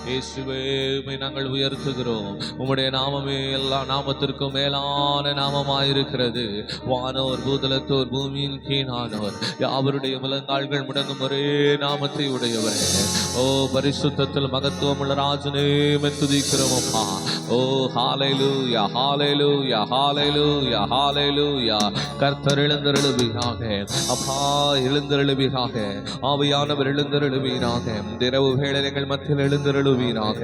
இயேசுவே நாங்கள் உயர்த்துகிறோம். உம்முடைய நாமமே எல்லா நாமத்திற்கும் மேலான நாமமாயிருக்கிறது. வானோர் பூதலத்தோர் பூமியின் கீழானோர் யாவருடைய முழங்கால்கள் முடங்கும் ஒரே நாமத்தை உடையவரே. ஓ பரிசுத்தத்தில் மகத்துவம் உள்ள ராஜனே துதிக்கிறோம் அப்பா. ஓ ஹalleluya ஹalleluya ஹalleluya ஹalleluya. கர்த்தர் எழுந்தருளுவீராக அப்பா, எழுந்தருளுவீராக. ஆவியானவர் எழுந்தருளுவீராக. இரவு வேளை எங்கள் மத்தியில் எழுந்தருளுவீராக.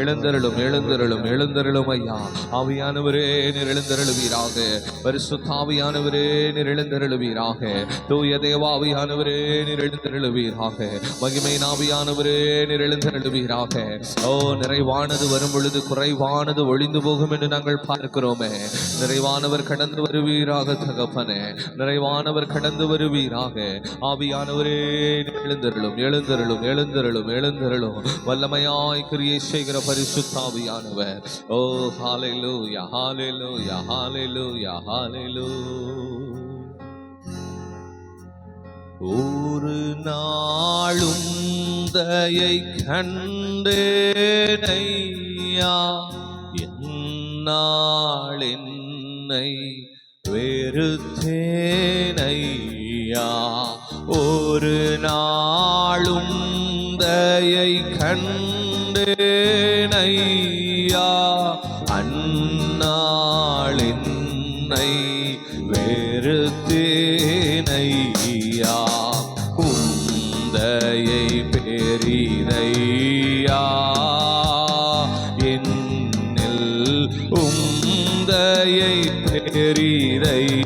எழுந்தருளும் எழுந்தருளும் எழுந்தருளும் ஐயா. ஆவியானவரே நீர் எழுந்தருளுவீராக. பரிசுத்த ஆவியானவரே நீர் எழுந்தருளுவீராக. தூய தேவாவியானவரே நீர் எழுந்தருளுவீராக. மகிமை ஆவியானவரே நீர் எழுந்தருளுவீராக. ஓ நிறைவானது வரும் பொழுது குறைவானது ஒளிந்து போகும் என்று நாங்கள் பார்க்கிறோமே. நிறைவானவர் கடந்து வருவீராக தகப்பனே. நிறைவானவர் கடந்து வருவீராக. ஆவியானவரே எழுந்தருளும் எழுந்தருளும் எழுந்தருளும் எழுந்தருளும். வல்லமையாய் கிரியை செய்கிற பரிசுத்த ஆவியானவர். ஓ ஹalleluya ஹalleluya ஹalleluya ஹalleluya. ஒரு நாளும் தயை கண்டேனையா, என்னாள் என்னை வெறுத்தேனையா. ஒரு நாளும் தயை கண்டேனையா, அந்நாள் என்னை வெறுத்தேனையா. உந்தையை பெரிதையா என்னில், உந்தையை பெரிதையா.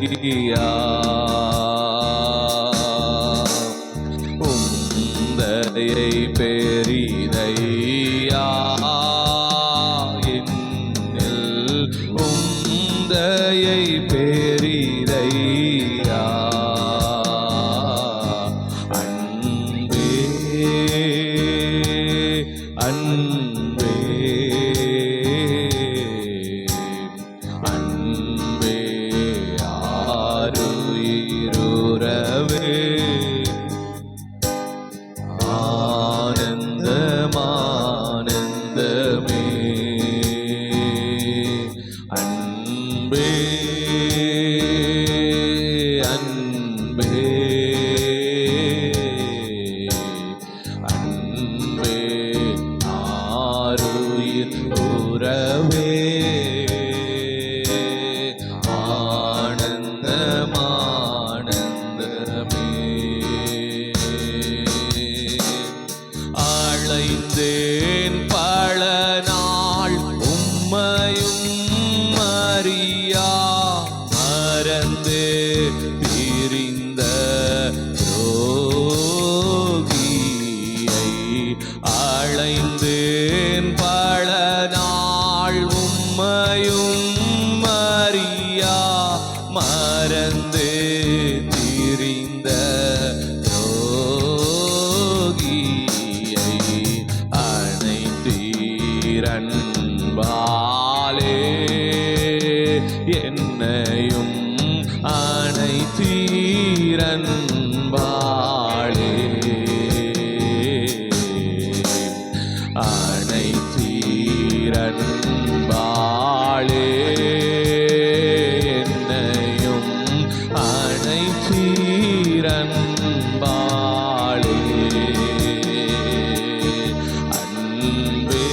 உந்தையை பெரிதையா என்னில், உந்தையை பெரிதையா. அன்பே அன்பே ஆருயிரவே, ஆனந்தமானந்தமே. அன்பே அன்பே அன்பே ஆருயிர் உறவே, ஆனந்தமானந்தமே. அழைந்தேன் பல நாள் உம்மையும் மரியா, மறந்து திரிந்த ரோகியை. அழைந்தேன் பல நாள் உம்மையும் மரியா, மறந்து திரிந்த ரோகியை. அனைத்தீரன்பாலே என்னையும், அனைத்தீரன்பாலே. அனைத்தீரன்பாலே என்னையும், அனைத்தீரன்பாலே. அன்பே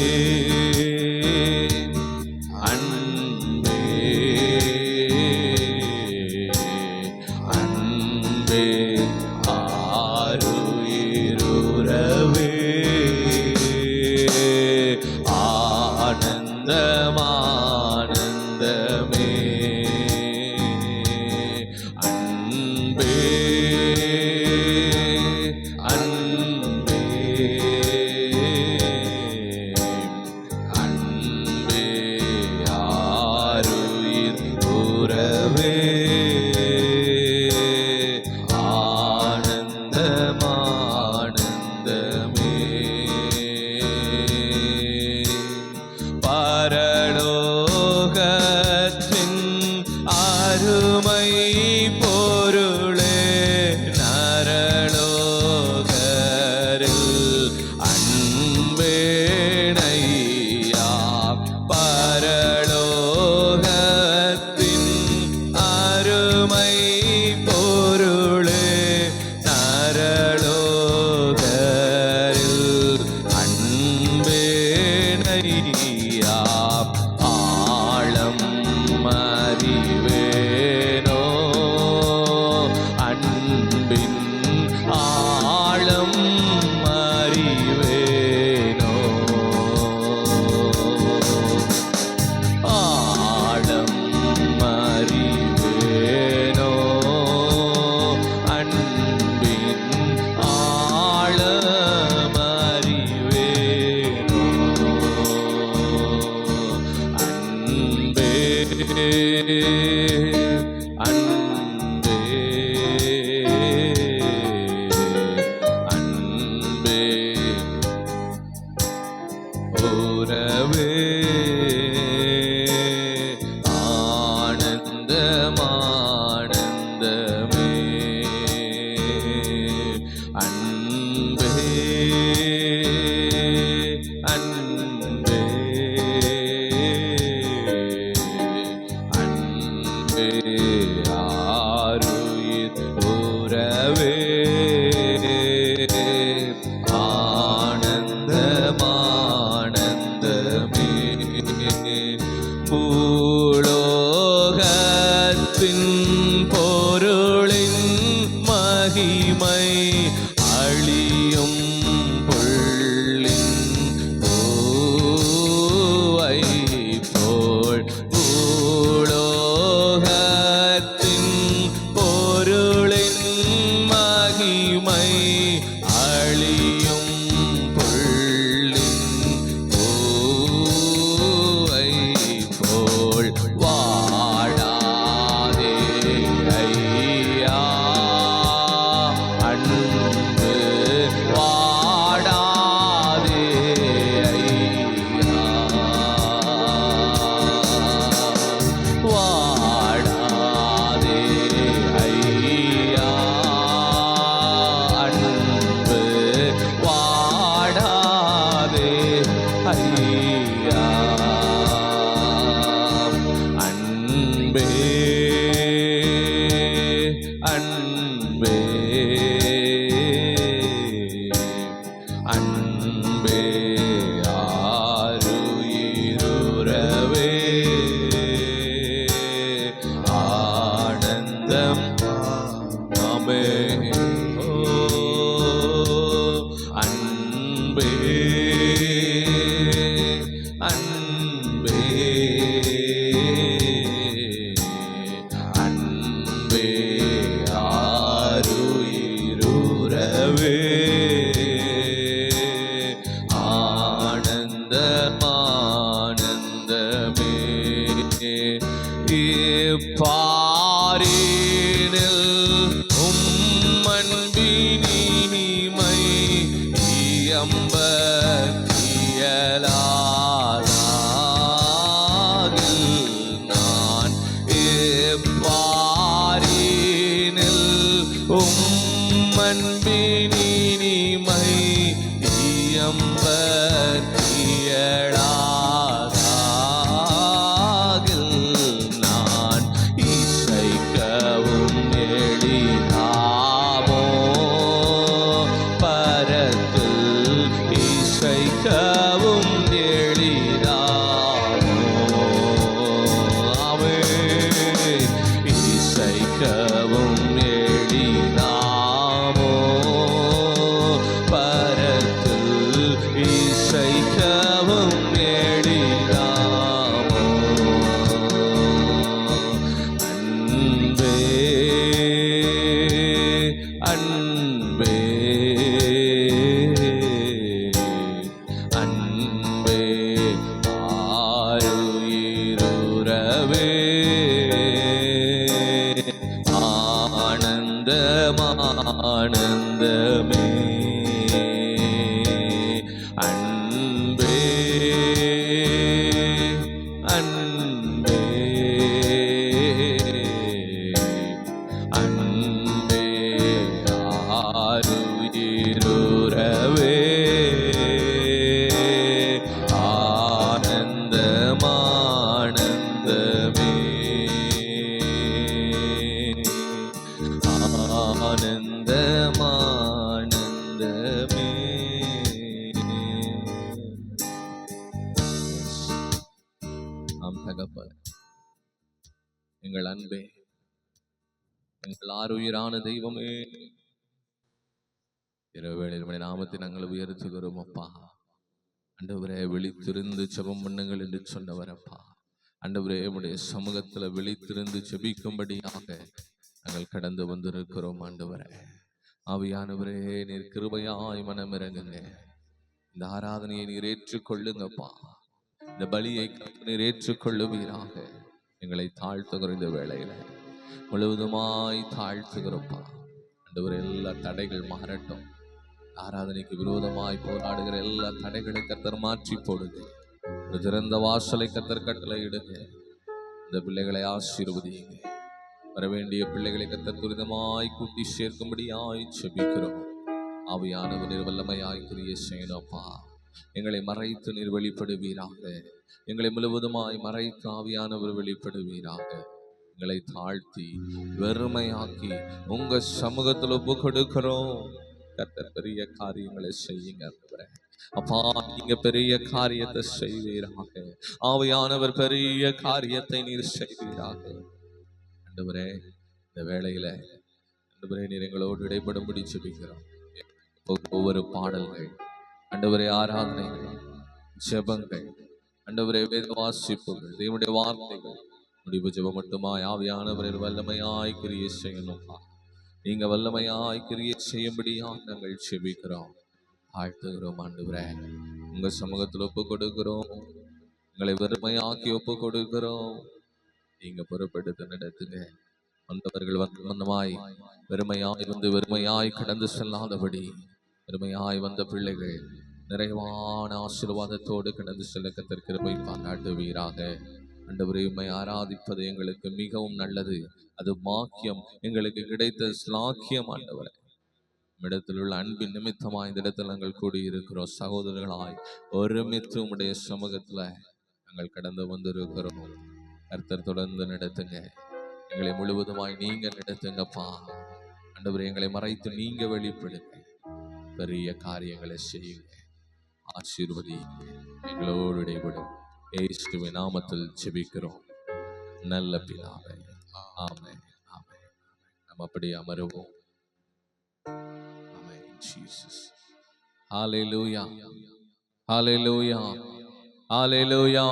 ஐயா ஆழம் அறிவேனோ அன்பின் ஆழம் அறிவேனோ ஆழம் அறிவேனோ அன்பின் ஆழம் அறிவேனோ அன்பே அன்பே அன்பே உறவே ஆனந்தமானந்தமே அன்பே அன்பே அன்பே ஆருயிர் உறவே ஆனந்தமானந்தமே பூலோகத்தின் பொருளின் மகிமை அழியும் புள்ளின் பூவை போல் பூலோகத்தின் பொருளின் மகிமை அழியும் புள்ளின் பூவை போல் வாடாதே ஐயா அன்பு வாடாதே ஐயா வாடாதே ஐயா அன்பு வாடாதே ஐயா அன்பே அன்பே அன்பே ஆருயிருறவே ஆனந்தம் ஆமே ஓ அன்பே அன்பே அன்பே ஆருயிருறவே ஆனந்தமானந்தமே இப்பாரினில் உம்மன்பினிமை இயம்ப இயலாதாகில் நான் இப்பாரினில் உம்மன்பினிமை இயம்ப இயலாதாகில் நான் இசைக்கவும் எளிதாமோ பரத்தில் இசைக்கவும் எளிதாமோ அவே இசைக்கவும் எளிதாமோ பரத்தில் இசைக்கவும் எளிதாமோ அன்பே அன்பே அன்பே ஆருயிருறவே ஆனந்தமானந்தமே அன்பே அன்பே அன்பே ஆருயிருறவே ஆனந்தமானந்தமே ஆனந்தமானந்தமே எங்கள் அன்பே, எங்கள் ஆருயிரான தெய்வமே, இரவேளையில் உம்முடைய நாமத்தை நாங்கள் உயர்த்துகிறோம் அப்பா. ஆண்டவரே, விழித்திருந்து ஜெபம் பண்ணுங்கள் என்று சொன்னவர் அப்பா. ஆண்டவரே, உம்முடைய சமூகத்துல விழித்திருந்து ஜெபிக்கும்படியாக நாங்கள் கடந்து வந்திருக்கிறோம். ஆண்டவரே, ஆவியானவரே, நீர் கிருபையாய் மனம் இறங்குங்க. இந்த ஆராதனையை நீர் ஏற்றுக்கொள்ளுங்கப்பா. இந்த பலியை நீர் ஏற்றுக்கொள்ளுவீராக. எங்களை தாழ்த்துகிற இந்த வேளையில முழுவதுமாய் தாழ்த்துகிறோம்ப்பா. ஆண்டவரே, எல்லா தடைகள் மாறட்டும். ஆராதனைக்கு விரோதமாய் போராடுகிற எல்லா தடைகளை கர்த்தர் மாற்றி போடுங்க. ஒரு திறந்த வாசலை கர்த்தர் கட்டளை இடுங்க. இந்த பிள்ளைகளை ஆசீர்வதிங்க. வரவேண்டிய பிள்ளைகளை கர்த்தர் துரிதமாய் கூட்டி சேர்க்கும்படியாய் செபிக்கிறோம். ஆவியானவர் நீர் வல்லமையாய் கிரியை செய்யணும்ப்பா. எங்களை மறைத்து நீர் வெளிப்படுவீராக. எங்களை முழுவதுமாய் மறைத்து ஆவியானவர் வெளிப்படுவீராக. எங்களை தாழ்த்தி வெறுமையாக்கி உங்க சமூகத்தில் ஒப்பு கொடுக்கிறோம். கர்த்தர் பெரிய காரியங்களை செய்யுங்க அப்பா. நீங்க பெரிய காரியத்தை செய்வீராக. ஆவியானவர் பெரிய காரியத்தை நீர் செய்வீராக. ஆண்டவரே, இந்த வேளையில ஆண்டவரே, நீர் எங்களோடு இடைப்படும்படி ஜெபிக்கிறோம். ஒவ்வொரு பாடல்கள் ஆண்டவரே, ஆராதனைகள், ஜெபங்கள், ஆண்டவரே, வேத வாசிப்புகள், தேவனுடைய வார்த்தைகள், முடிவு ஜெபம் மட்டுமாய் ஆவியானவரின் வல்லமையாய் கிரியை செய்யணும்ப்பா. நீங்க வல்லமையாய் கிரியை செய்யும்படியா நாங்கள் செபிக்கிறோம், ஆழ்த்துகிறோம். ஆண்டவரே, உங்க சமூகத்தில் ஒப்பு கொடுக்கிறோம். எங்களை வெறுமையாக்கி ஒப்பு கொடுக்கிறோம். நீங்க பொறுப்பெடுத்து நடத்துங்க. வந்தவர்கள் வந்தமாய் வெறுமையாய் வந்து வெறுமையாய் கடந்து செல்லாதபடி, வெறுமையாய் வந்த பிள்ளைகள் நிறைவான ஆசீர்வாதத்தோடு கடந்து செல்ல கர்த்தர் கிருபை பாராட்டுவீராக. ஆண்டவரே, உம்மை ஆராதிப்பது எங்களுக்கு மிகவும் நல்லது. அது பாக்கியம், எங்களுக்கு கிடைத்த ஸ்லாக்கியம். ஆண்டவரே, இடத்தில் உள்ள அன்பின் நிமித்தமாய் இந்த இடத்தில் நாங்கள் கூடியிருக்கிறோம். சகோதரர்களாய் ஒருமித்து உம்முடைய சமூகத்துல நாங்கள் கடந்து வந்திருக்கிறோம். கர்த்தர் தொடர்ந்து நடத்துங்க. எங்களை முழுவதுமாய் நீங்க நடத்துங்கப்பா. ஆண்டவரே, எங்களை மறைத்து நீங்க வெளிப்படுங்க. பெரிய காரியங்களை செய்யுங்க. ஆசீர்வதி எங்களோடு இடைவிடும். இயேசுவின் நாமத்தில் ஜெபிக்கிறோம் நல்ல பிதாவே. ஆமென், ஆமென். நாம் அப்படியே அமருவோம். ஆமென். ஜீசஸ். ஹalleluya, ஹalleluya, ஹalleluya,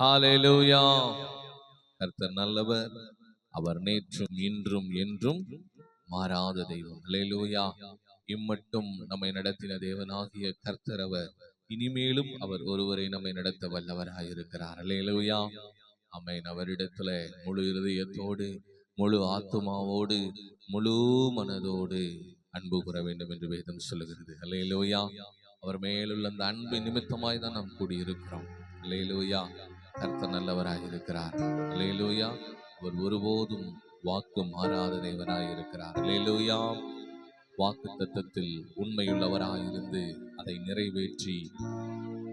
ஹalleluya. கர்த்தர் நல்லவர். அவர் நேற்றும் இன்றும் என்றும் மாறாத தெய்வம். ஹalleluya. இம்மட்டும் நம்மை நடத்தின தேவனாகிய கர்த்தர் அவர். இனிமேலும் அவர் ஒருவரை நம்மை நடத்த வல்லவராயிருக்கிறார். ஹல்லேலூயா. ஆமென். அவரிடத்துல முழு இருதயத்தோடு, முழு ஆத்துமாவோடு, முழு மனதோடு அன்பு கூற வேண்டும் என்று வேதம் சொல்லுகிறது. ஹல்லேலூயா. அவர் மேலுள்ள அந்த அன்பு நிமித்தமாய் தான் நாம் கூடியிருக்கிறோம். ஹல்லேலூயா. கர்த்தர் நல்லவராயிருக்கிறார். ஹல்லேலூயா. அவர் ஒருபோதும் வாக்கு மாறாத தேவனாயிருக்கிறார். ஹல்லேலூயா. வாக்கு தத்தத்தில் உண்மையுள்ளவராயிருந்து அதை நிறைவேற்றி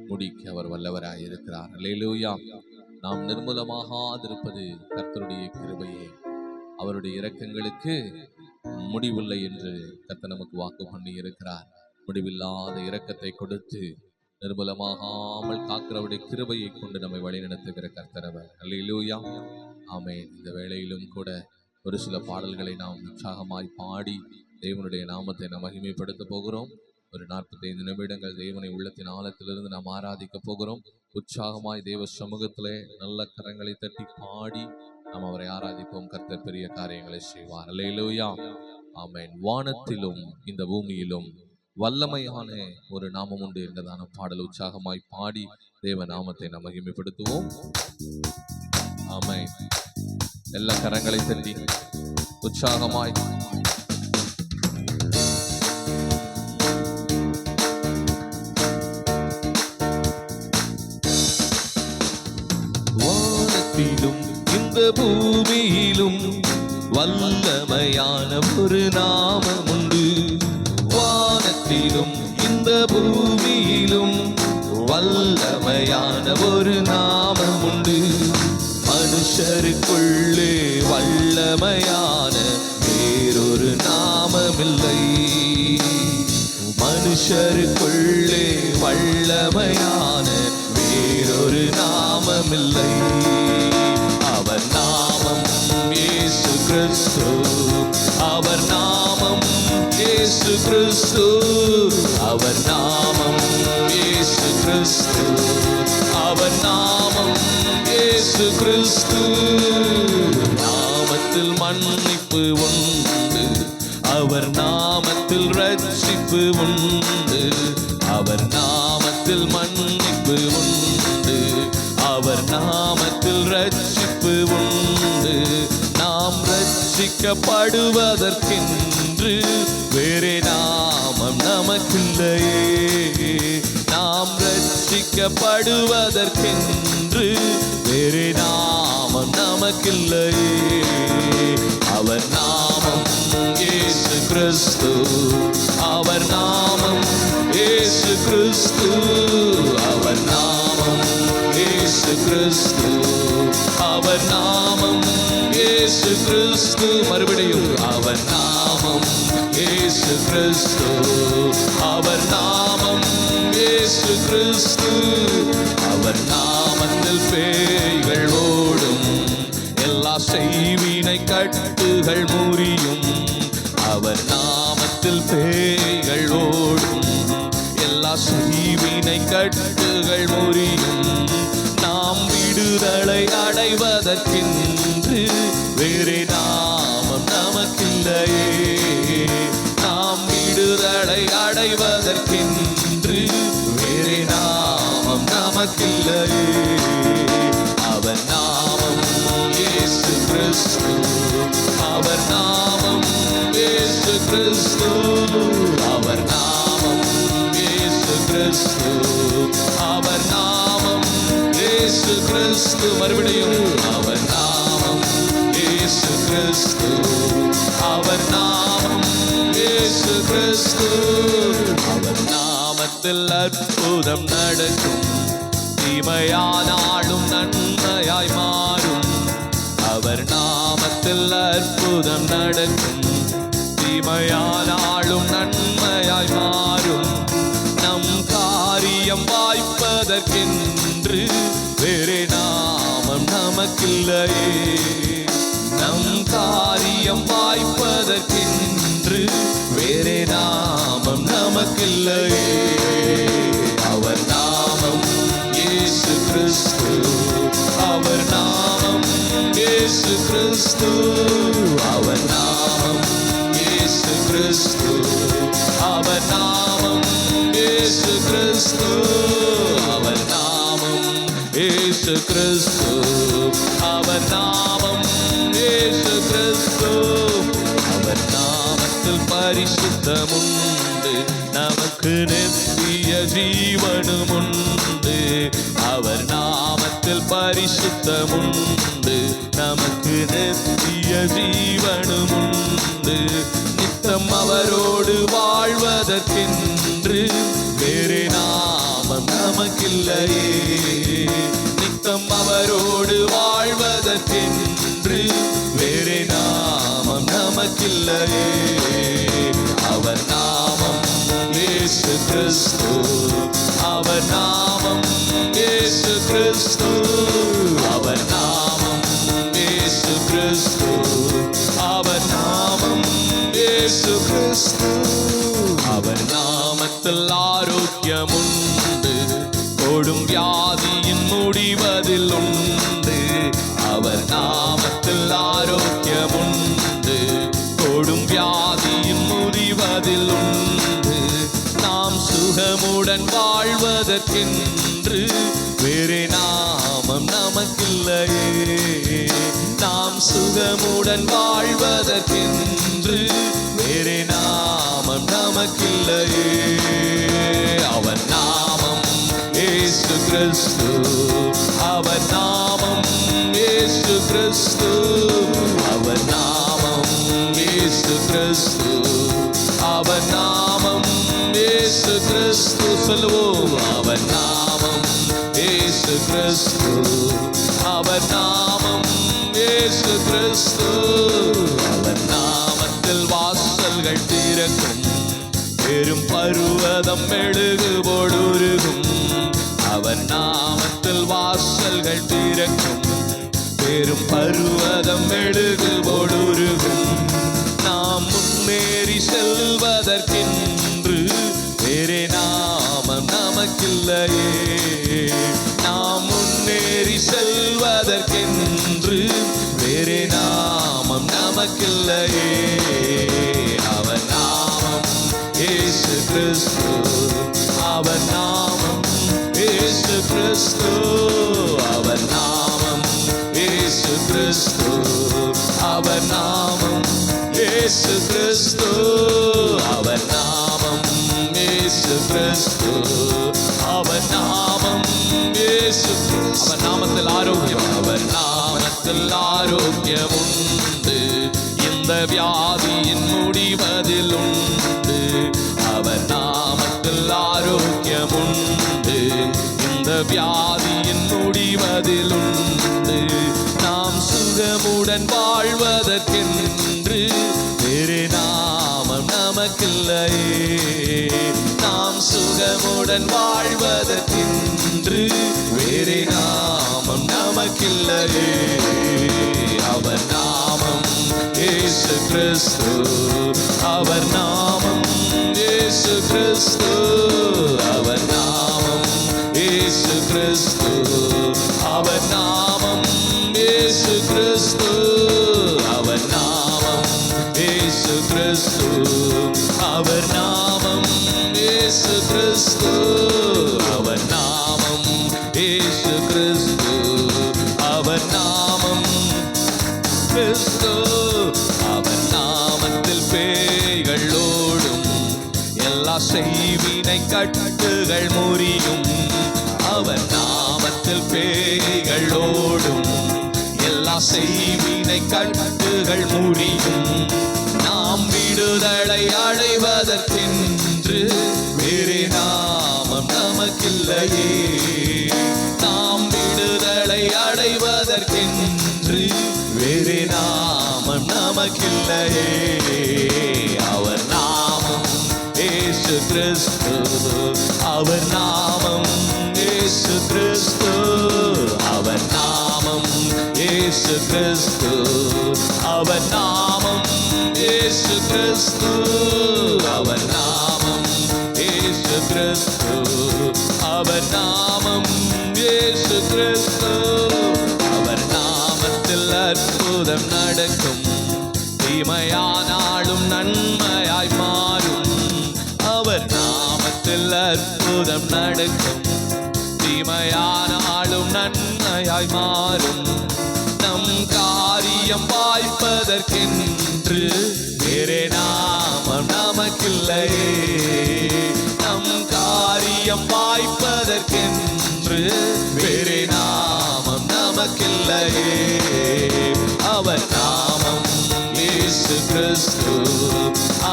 முடிக்க அவர் வல்லவராயிருக்கிறார். ஹல்லேலூயா. நாம் நிர்மூலமாகாதிருப்பது கர்த்தருடைய கிருபையே. அவருடைய இரக்கங்களுக்கு முடிவில்லை என்று கர்த்தர் நமக்கு வாக்கு பண்ணி இருக்கிறார். முடிவில்லாத இரக்கத்தை கொடுத்து நிர்மூலமாகாமல் காக்கிறவருடைய கிருபையை கொண்டு நம்மை வழிநடத்துகிற கர்த்தர் அவர். ஹல்லேலூயா. ஆமென். இந்த வேளையிலும் கூட ஒரு சில பாடல்களை நாம் உற்சாகமாய் பாடி தேவனுடைய நாமத்தை நாம் மகிமைப்படுத்த போகிறோம். ஒரு 45 நிமிடங்கள் தேவனை உள்ளத்தின் ஆழத்திலிருந்து நாம் ஆராதிக்க போகிறோம். உற்சாகமாய் தேவ சமூகத்திலே நல்ல கரங்களை தட்டி பாடி நாம் அவரை ஆராதிப்போம். கர்த்தர் பெரிய காரியங்களை செய்வார். ஹல்லேலூயா. ஆமென். வானத்திலும் இந்த பூமியிலும் வல்லமையான ஒரு நாமம் உண்டு என்றதான பாடல் உற்சாகமாய் பாடி தேவ நாமத்தை நாம் மகிமைப்படுத்துவோம். ஆமென். எல்லா கரங்களை தட்டி உற்சாகமாய் இந்த பூமியிலும் வல்லமையான ஒரு நாமம் உண்டு. வானத்திலும் இந்த பூமியிலும் வல்லமையான ஒரு நாமம் உண்டு. மனுஷருக்குள்ளே வல்லமையான வேறொரு நாமமில்லை. மனுஷருக்குள்ளே வல்லமையான வேறொரு நாமமில்லை. அவர் நாமம் கிறிஸ்து, அவர் நாமம் இயேசு கிறிஸ்து, அவர் நாமம் இயேசு கிறிஸ்து. நாமத்தில் மன்னிப்பு உண்டு, அவர் நாமத்தில் ரட்சிப்பு உண்டு, அவர் நாமத்தில் மன்னிப்பு உண்டு, அவர் நாமத்தில் ரட்சிப்பு உண்டு. நாம் ரட்சிக்கப்படுவதற்கென்று வேறே நாமம் நமக்கில்லையே, நாம் ரட்சிக்கப்படுவதற்கென்று வேறே நாமம் நமக்கில்லையே. அவர் நாமம் இயேசு கிறிஸ்து, அவர் நாமம் இயேசு கிறிஸ்து, அவர் நாமம் இயேசு கிறிஸ்து, அவர் நாமம் இயேசு கிறிஸ்து. மறுபடியும் அவர் நாமம் இயேசு கிறிஸ்து, அவர் நாமம் இயேசு கிறிஸ்து. அவர் நாமத்தில் பேய்கள் ஓடும், எல்லா செய்வினை கட்டுகள் முறியும். அவர் நாமத்தில் பேய்கள் ஓடும், எல்லா செய்வினை கட்டுகள் முறியும். நாம் விடுதலை அடைவதற்கென்று வேறே நாமம் நமக்கில்லையே, நாம் விடுதலை அடைவதற்கென்று வேறே நாமம் நமக்கில்லையே. அவர் நாமம் இயேசு கிறிஸ்து, அவர் நாமம் இயேசு கிறிஸ்து, அவர் நாமம் இயேசு கிறிஸ்து, அவர் நாமம் இயேசு கிறிஸ்து. மறுபடியும் அவர் நாமம் இயேசு கிறிஸ்து, அவர் நாமம் இயேசு கிறிஸ்து. அவர் நாமத்தில் அற்புதம் நடக்கும், தீமையானாலும் நன்மையாய் மாறும். அவர் நாமத்தில் அற்புதம் நடக்கும், தீமையானாலும் நன்மையாய் மாறும். நம் காரியம் வாய்ப்பதற்கென்று வேறே நாமம் நமக்கில்லையே, நம் காரியம் வாய்ப்பதற்கென்று வேறே நாமம் நமக்கில்லையே. அவர் நாமம் இயேசு கிறிஸ்து, அவர் நாமம் இயேசு கிறிஸ்து, அவர் நாமம் இயேசு கிறிஸ்து, அவர் நாமம் இயேசு கிறிஸ்து, அவர் நாமம் இயேசு கிறிஸ்து, அவர் நாமம் இயேசு கிறிஸ்து. அவர் நாமத்தில் பரிசுத்தம் உண்டு, நமக்கு நித்திய ஜீவனும் உண்டு. அவர் நாமத்தில் பரிசுத்தம் உண்டு, நமக்கு நித்திய ஜீவனும் உண்டு. நித்தம் அவரோடு வாழ்வதற்கென்று வேறே நாமம் நமக்கில்லையே, நித்தம் அவரோடு வாழ்வதற்கென்று வேறே நாமம் நமக்கில்லையே. அவர் நாமம் இயேசு கிறிஸ்து, அவர் நாமம் இயேசு கிறிஸ்து, அவர் நாமம் இயேசு கிறிஸ்து, அவர் நாமம் இயேசு கிறிஸ்து. அவர் நாமத்தில் ஆரோக்கியம் உண்டு, கொடும் வியாதியின் முடிவதில் உண்டு. அவர் நாமத்தில் ஆரோக்கியம் உண்டு, கொடும் வியாதியின் முடிவதில் உண்டு. நாம் சுகமுடன் வாழ்வதற்கென்று வேறே நாமம் நமக்கில்லையே, நாம் சுகமுடன் வாழ்வதற்கென்று வேறே நாமம் நமக்கில்லையே. அவர் நாமம் இயேசு கிறிஸ்து, அவர் நாமம் இயேசு கிறிஸ்து, அவர் நாமம் இயேசு கிறிஸ்து, அவர் நாமம் இயேசு கிறிஸ்து. சொல்லுவோம், அவர் நாமம் இயேசு கிறிஸ்து, அவர் நாமம் இயேசு கிறிஸ்து. அவர் நாமத்தில் வாசல்கள் திறக்கும், பெரும் பருவதம் மெழுகு போடுருகும். அவர் நாமத்தில் வாசல்கள் திறக்கும், பெரும் பருவதம் மெழுகு போடுருகும். நாம் முன்னேறி செல்வதற்கென்று கிறிஸ்து, அவர் நாமம் இயேசு கிறிஸ்து, அவர் நாமம் இயேசு கிறிஸ்து, அவர் நாமம் இயேசு கிறிஸ்து, அவர் நாமம் இயேசு. அவர் நாமத்தில் ஆரோக்கியம், அவர் நாமத்தில் ஆரோக்கியம் உண்டு, இந்த வியாதியின் முடிவதில் உண்டு. அவர் நாமத்தில் ஆரோக்கியம் உண்டு, இந்த வியாதியின் முடிவதில் உண்டு. நாம் சுகமுடன் வாழ்வதற்கென்று வேறு நாமம் நமக்கில்லையே. நாம் சுகமுடன் வாழ்வதற்கென்று வேறு நாமம் நமக்கில்லையே. அவர் நாமம் இயேசு கிறிஸ்து, அவர் நாமம் இயேசு கிறிஸ்து, அவர் நாமம் இயேசு கிறிஸ்து, அவர் நாமம் இயேசு கிறிஸ்து, அவர் நாமம் இயேசு கிறிஸ்து, அவர் நாமம் இயேசு கிறிஸ்து, அவர் நாமம் இயேசு கிறிஸ்து, அவர் நாமம் கிறிஸ்து. அவர் நாமத்தில் பேய்கள் ஓடும், எல்லா செய்வினை கட்டுகள் முறியும். அவர் நாமத்தில் பேய்கள் ஓடும், எல்லா செய்வினை கட்டுகள் முறியும். நாம் விடுதலை அடைவதற்கென்று வேறு நாமம் நமக்கில்லையே. நாம் விடுதலை அடைவதற்கென்று வேறு நாமம் நமக்கில்லையே. அவர் நாமம் இயேசு கிறிஸ்து, அவர் நாமம் இயேசு கிறிஸ்து, அவர் நாமம் இயேசு கிறிஸ்து, அவர் நாமம் இயேசு கிறிஸ்து, அவர் நாமம் இயேசு கிறிஸ்து, அவர் நாமம் இயேசு கிறிஸ்து. அவர் நாமத்தில் அற்புதம் நடக்கும், தீமையானாலும் நன்மையாய் மாறும். அவர் நாமத்தில் அற்புதம் நடக்கும், தீமையானாலும் நன்மையாய் மாறும். நம் காரியம் வாய்ப்பதற்கென்று வேறே நாமம் நமக்கில்லையே. நம் காரியம் வாய்ப்பதற்கென்று வேறே நாமம் நமக்கில்லையே. அவர் நாமம் இயேசு கிறிஸ்து,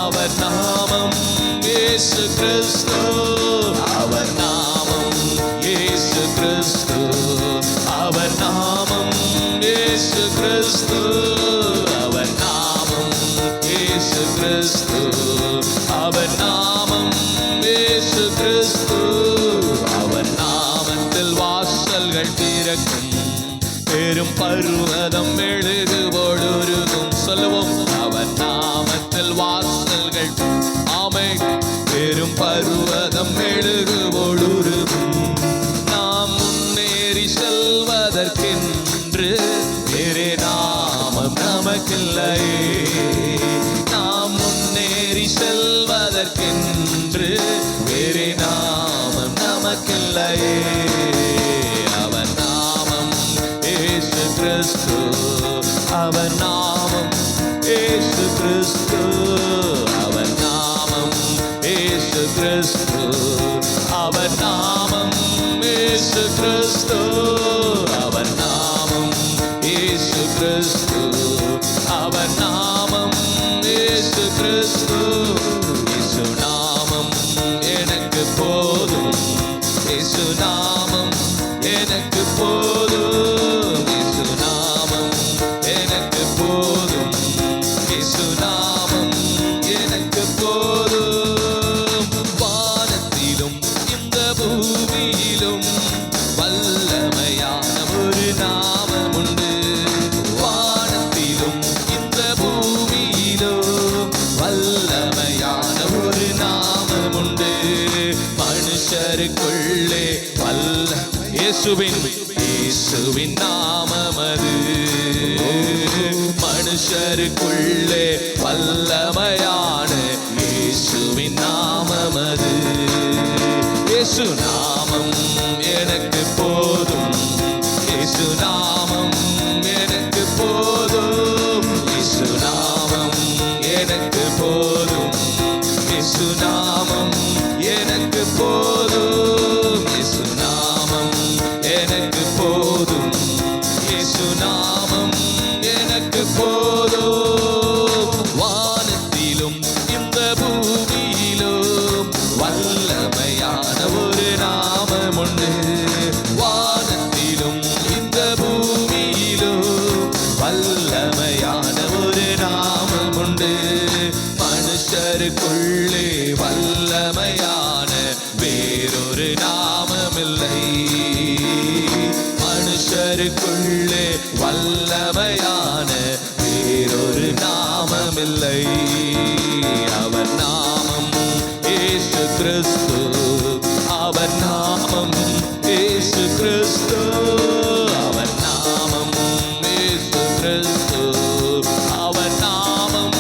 அவர் நாமம் இயேசு கிறிஸ்து, அவர் நாமம் இயேசு கிறிஸ்து, அவர் நாமம் இயேசு கிறிஸ்து, அவர் நாமம் இயேசு கிறிஸ்து, அவர் நாமம் இயேசு கிறிஸ்து. அவர் நாமத்தில் வாசல்கள் திறக்கும், பெரும் பர்வதம் மெழுகுபொழுதும். சொல்லுவோம், அவர் நாமத்தில் வாசல்கள், ஆமென், பெரும் பர்வதம் மெழுகுபொழுதும். நாம் முன்னேறி செல்வதற்கென்று வேறே நாமம் நமக்கில்லையே. நாம் முன்னேறி செல்வதற்கென்று வேறே நாமம் நமக்கில்லையே. அவர் நாமம் இயேசு கிறிஸ்து, அவர் நாமம் இயேசு கிறிஸ்து, அவர் நாமம் இயேசு கிறிஸ்து, அவர் நாமம் இயேசு கிறிஸ்து, அவர் நாமம் இயேசு கிறிஸ்து, அவர் நாமம் இயேசு கிறிஸ்து. இயேசு நாமம் எனக்கு போதும், இயேசு நாமம் எனக்கு போதும், இயேசு நாமம் எனக்கு போதும், இயேசு நாமம் எனக்கு போதும். வானத்திலும் இந்த பூமியிலும் வல்லமையான ஒரு நாமம் உண்டு. வானத்திலும் இந்த பூமியிலும் வல்லமையான ஒரு நாமம் உண்டு. மனுஷருக்குள்ளே வல்ல இயேசுவின் நாமம் அது. மனுஷருக்குள்ளே வல்லமையான இயேசுவின் நாமம் அது. இயேசு நாமம் எனக்கு போதும், இயேசு நாமம் எனக்கு போதும், இயேசு நாமம் எனக்கு போதும், இயேசு நாமம் எனக்கு போதும், இயேசு நாமம் எனக்கு போதும், இயேசு நாமம் எனக்கு போதும். வானத்திலும் இந்த பூமியிலும் வல்லமையான ஒரு நாமம் உண்டு. வானத்திலும் இந்த பூமியிலும் வல்லமையான ஒரு நாமம் உண்டு. மனுஷருக்குள்ளே வல்லமையான வேறொரு நாமமில்லை. மனுஷருக்குள்ளே வல்லமையான வேறொரு நாமமில்லை. அவர் நாமம் இயேசு கிறிஸ்து, அவர் நாமம் இயேசு கிறிஸ்து, அவர் நாமம் இயேசு கிறிஸ்து, அவர் நாமம்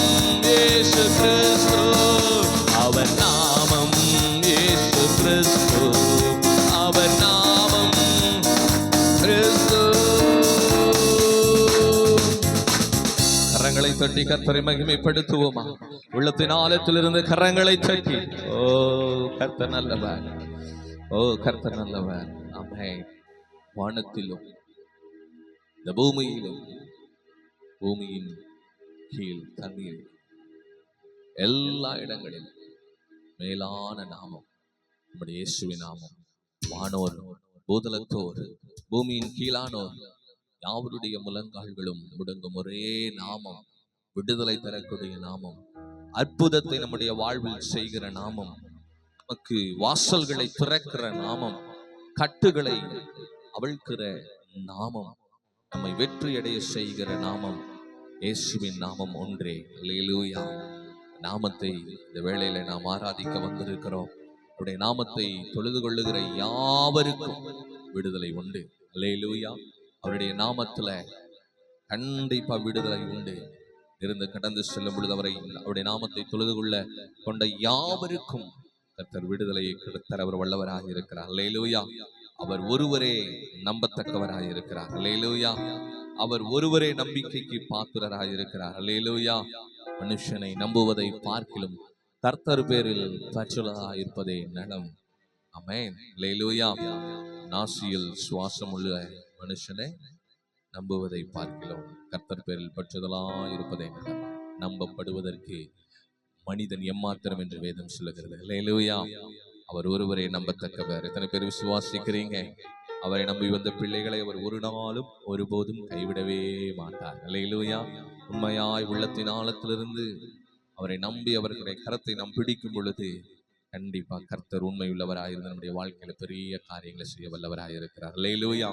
இயேசு கிறிஸ்து, அவர் நாமம் இயேசு கிறிஸ்து, அவர் நாமம் கிறிஸ்து. கரங்களை தட்டி கர்த்தரை மகிமைப்படுத்துவோமா? உள்ளத்தின் ஆழத்திலிருந்து கரங்களை தட்டி, ஓ கர்த்தர் நல்லவர், ஓ கர்த்தர் நல்லவர். ஆமென். வானத்திலும் இந்த பூமியிலும் பூமியின் கீழ் தண்ணீர் எல்லா இடங்களிலும் மேலான நாமம் நம்முடைய இயேசுவின் நாமம். வானோர் பூதலத்தோர் பூமியின் கீழானோர் யாவருடைய முழங்கால்களும் முடங்கும் ஒரே நாமம், விடுதலை தரக்கூடிய நாமம், அற்புதத்தை நம்முடைய வாழ்வில் செய்கிற நாமம், நமக்கு வாசல்களை திறக்கிற நாமம், கட்டுகளை அவிழ்க்கிற நாமம், நம்மை வெற்றியடைய செய்கிற நாமம் இயேசுவின் நாமம் ஒன்றே. அல்லேலூயா. நாமத்தை இந்த வேளையில நாம் ஆராதிக்க வந்திருக்கிறோம். அவருடைய நாமத்தை தொழுது கொள்ளுகிற யாவருக்கும் விடுதலை உண்டு. அல்லேலூயா. அவருடைய நாமத்துல கண்டிப்பா விடுதலை உண்டு. இருந்து கடந்து செல்லும் பொழுது அவருடைய நாமத்தை தொழுது கொள்ள கொண்ட யாவருக்கும் கர்த்தர் விடுதலையை கொடுத்தார். அவர் வல்லவராக இருக்கிறார். அல்லேலூயா. அவர் ஒருவரே நம்பத்தக்கவராக இருக்கிறார். அல்லேலூயா. அவர் ஒருவரே நம்பிக்கைக்கு பாத்திரராக இருக்கிறார். அல்லேலூயா. மனுஷனை நம்புவதை பார்க்கிலும் கர்த்தர் பேரில் பற்றுதலாக இருப்பதே நலம். ஆமென். அல்லேலூயா. நாசியில் சுவாசம் உள்ள மனுஷனை நம்புவதை பார்க்கிலும் கர்த்தர் பேரில் பற்றுதலாக இருப்பதே நலம். நம்பப்படுவதற்கு மனிதன் எம்மாத்திரம் என்று வேதம் சொல்லுகிறது. அல்லேலூயா. அவர் ஒருவரை நம்பத்தக்கவர். எத்தனை பேர் விசுவாசிக்கிறீங்க? அவரை நம்பி வந்த பிள்ளைகளை அவர் ஒரு நாளும் ஒருபோதும் கைவிடவே மாட்டார். அல்லேலூயா. உண்மையாய் உள்ளத்தின் ஆழத்திலிருந்து அவரை நம்பி அவர்களுடைய கரத்தை நாம் பிடிக்கும் பொழுது கண்டிப்பா கர்த்தர் உண்மையுள்ளவராயிருந்து நம்முடைய வாழ்க்கையில பெரிய காரியங்களை செய்ய வல்லவராயிருக்கிறார். அல்லேலூயா.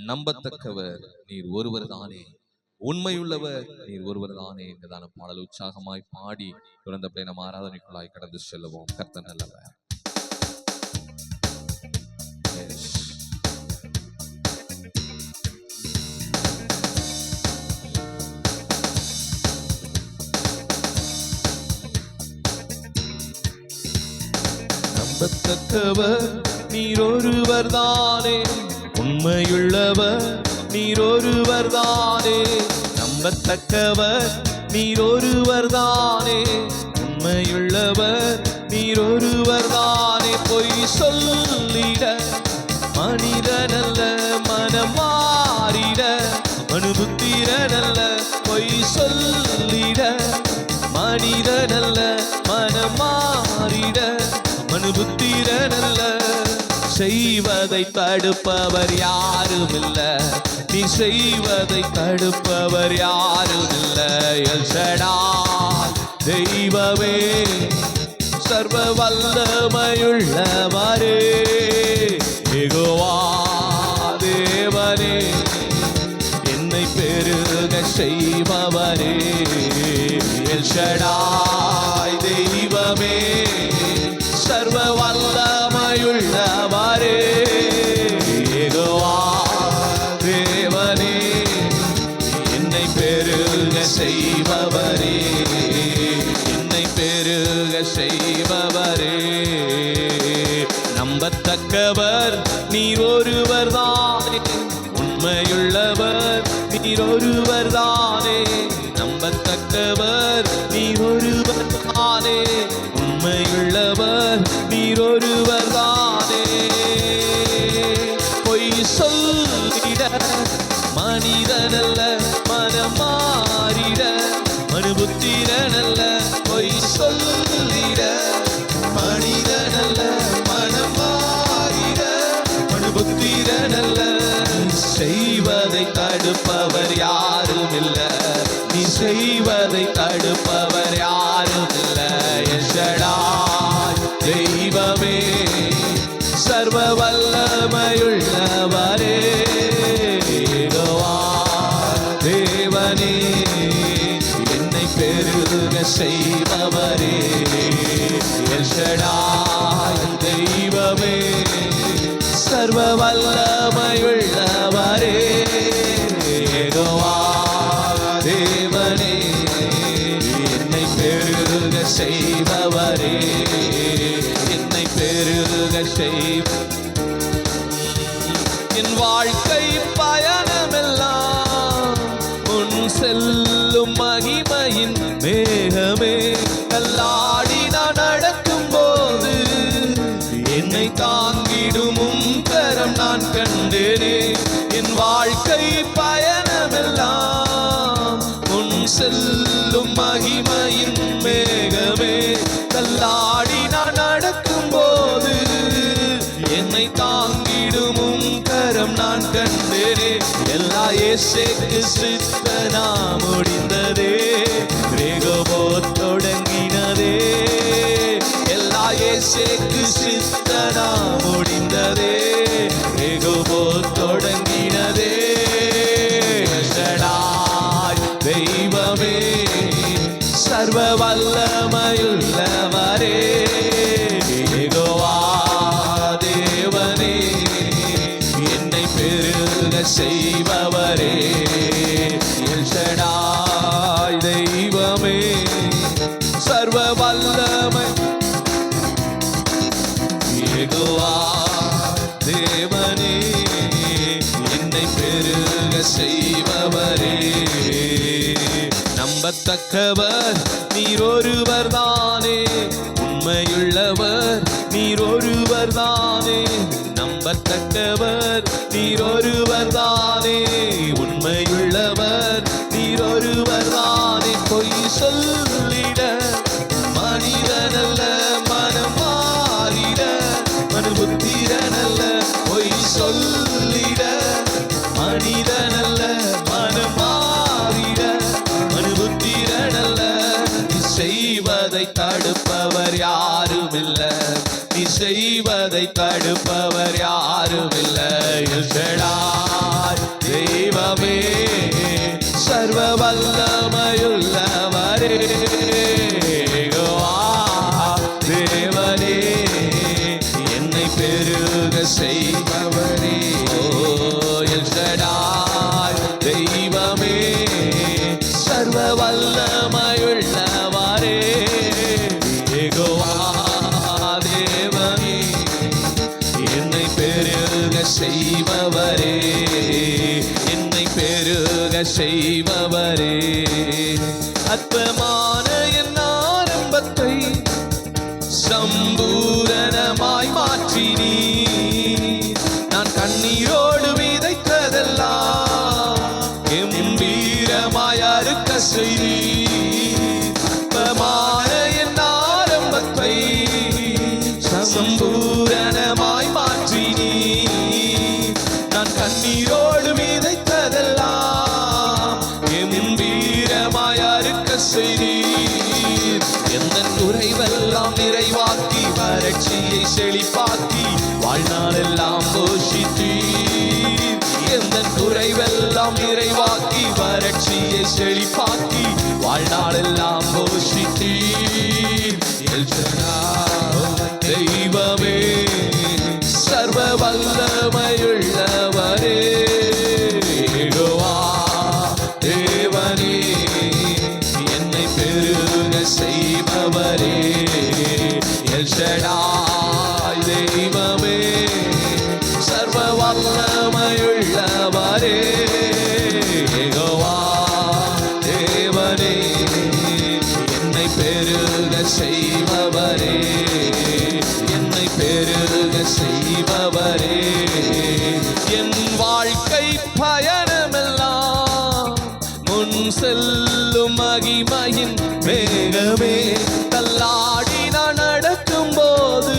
நம்பத்தக்கவர் நீர் ஒருவர் தானே, உண்மையுள்ளவர் நீர் ஒருவர் தானே என்றதான பாடல் உற்சாகமாய் பாடி துறந்தபடி நம் ஆராதனைக்குள்ளாய் கடந்து செல்லுவோம். கர்த்தர் நல்லவர். நம்பத்தக்கவர் நீர் ஒருவர் தானே, உண்மையுள்ளவர் நீர் ஒருவர் தானே. நம்பத்தக்கவர் நீர் ஒருவர் தானே, உண்மையுள்ளவர் நீர் ஒருவர் தானே. பொய் சொல்லிட மனிதனல்ல, மனம் மாறிட மனுபுத்திரனல்ல. பொய் சொல்லிட மனிதனல்ல, மனம் மாறிட மனுபுத்திரனல்ல. செய்வதை தடுப்பவர் யாரும் இல்ல, நீ செய்வதை தடுப்பவர் யாரும் இல்ல. எல் ஷடாய் தெய்வமே, சர்வ வல்லமையுள்ளவரே, யெகோவா தேவனே, என்னை பெருக செய்பவரே. எல் ஷடாய் தெய்வமே, சர்வ வல்லமையுள்ளவரே, யெகோவா தேவனே, என்னை பெருக செய்பவரே, என்னை பெருக செய்பவரே. நம்பத்தக்கவர் நீர் ஒருவர் தான், சொல்லிட மனிதனல்ல மனம் மாறிட மனுபுத்திரனல்ல பொய் சொல்லிட மனிதனல்ல மனம் மாறிட மனுபுத்திரனல்ல செய்வதை தடுப்பவர் யாரும் இல்ல நீ செய்வதை தடுப்பவர் யாரும் இல்ல எஷடாய் தெய்வமே சர்வ வல்லமையுள்ளவரே தேவனே என்னை பெருக செய்பவரே எல்ஷடாய் தெய்வமே சர்வ வல்லமையுள்ளவரே தேவனே என்னை பெருக செய்பவரே என்னை பெருக என் வாழ்க்கை பயணமெல்லாம் உன் செல்லும் மகிமையின் மேகமே கல்லாடி நான் நடக்கும் போது என்னை தாங்கிடும் கரம் நான் கண்டேனே என் வாழ்க்கை பயணமெல்லாம் உன் செல்லும் மகிமையின் மேகமே கல்லாடி நான் நடக்கும் போது என்னை தாங்கிடும் கரம் நான் கண்டேனே எல்லா இயேசுவுக்கு சித்தனா முடிந்ததே ரேகோபோ தொடங்கினதே எல்லா இயேசுவுக்கு சித்தனா முடிந்ததே ரேகோபோ தொடங்கினதே எல்ஷடாய் தெய்வமே சர்வ வல்லமையுள்ளவரே யெகோவா தேவனே என்னை பெருக செய்பவரே எல்ஷடாய் தெய்வமே சர்வ வல்லமை யெகோவா தேவனே என்னை பெருக செய்பவரே நம்பத்தக்கவர் நீர் ஒருவர் தானே உண்மையுள்ளவர் நீர் ஒருவர் தானே நம்பத்தக்கவர் நீர் ஒருவர் தானே உண்மையுள்ளவர் நீர் ஒருவர் தானே பொய் சொல்லிட மனிதனல்ல மனம் மாறிட மனுபுத்திரனல்ல பொய் சொல்லிட மனிதனல்ல மனம் மாறிட மனுபுத்திரனல்ல நீ செய்வதை தடுப்பவர் யாரும் இல்ல நீ செய்வதை தடுப்பவர் யாரும் இல்ல எல்ஷடாய் தெய்வமே சர்வ வல்லமையுள்ளவரே யெகோவா தேவனே என்னை பெருக செய்பவரே ஓ எல்ஷடாய் தெய்வமே சர்வ வல்லமையுள்ளவரே யெகோவா தேவனே என்னை பெருக செய்பவரே என்னை பெருக செய்பவரே அற்பமான என் ஆரம்பத்தை சம்பூரணமாய் மாற்றினீ நான் கண்ணீரோடு விதைத்ததெல்லாம் கம்பீரமாய் அறுக்க செய்தீ அற்பமான என் ஆரம்பத்தை சம்பூரணமாய் மாற்றினீ நான் கண்ணீரோடு விதைத்ததெல்லாம் கம்பீரமாய் அறுக்க செய்தீர் எந்த குறைவெல்லாம் நிறைவாக்கி வறட்சியை செழிப்பாக்கி வாழ்நாளெல்லாம் போஷித்தீர் எந்த குறைவெல்லாம் நிறைவாக்கி வறட்சியை செழிப்பாக்கி வாழ்நாளெல்லாம் போஷித்தீர் எல்ஷடாய் தெய்வமே சர்வ வல்லமையுள்ளவரே யெகோவா தேவனே என்னை பெருக செய்பவரே எல்ஷடாய் தெய்வமே சர்வ வல்லமையுள்ளவரே யெகோவா தேவனே என்னை பெருக செய்பவரே என்னை பெருக செய்பவரே என் வாழ்க்கை பயணமெல்லாம் முன் செல்லும் மகிமையின் வேகமே. தள்ளாடி நான் நடக்கும் போது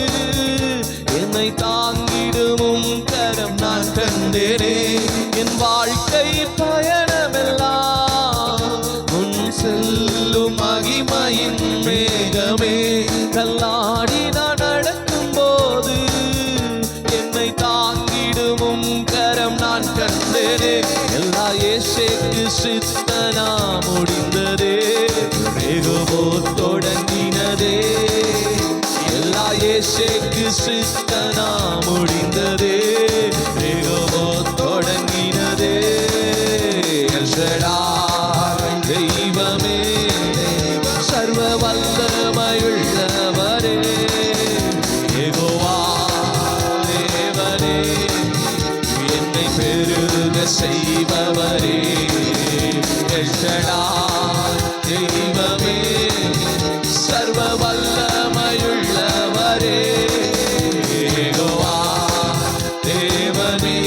என்னை தாங்கிடும் கரம் நான் கண்டேனே. என் வாழ்க்கை பயணமெல்லாம் முன் செல்லும் மகிமையின் வேகமே. தள்ளாடி நான் நடக்கும் போது என்னை தாங்கிடும் கரம் நான் கண்டேனே. எல்லா இயேசுவுக்கு சித்தனா முடிந்ததே, ஏகோபோ தொடங்கினதே. எல்லா இயேசுவுக்கு சித்தனா முடிந்ததே, ஏகோபோ தொடங்கினதே. எல் ஷடாய் தெய்வமே, சர்வ வல்லமையுள்ளவரே, யெகோவா தேவனே, என்னை பெருக செய்பவரே. எல் ஷடாய் தெய்வமே, சர்வ வல்லமையுள்ளவரே, யெகோவா தேவனே,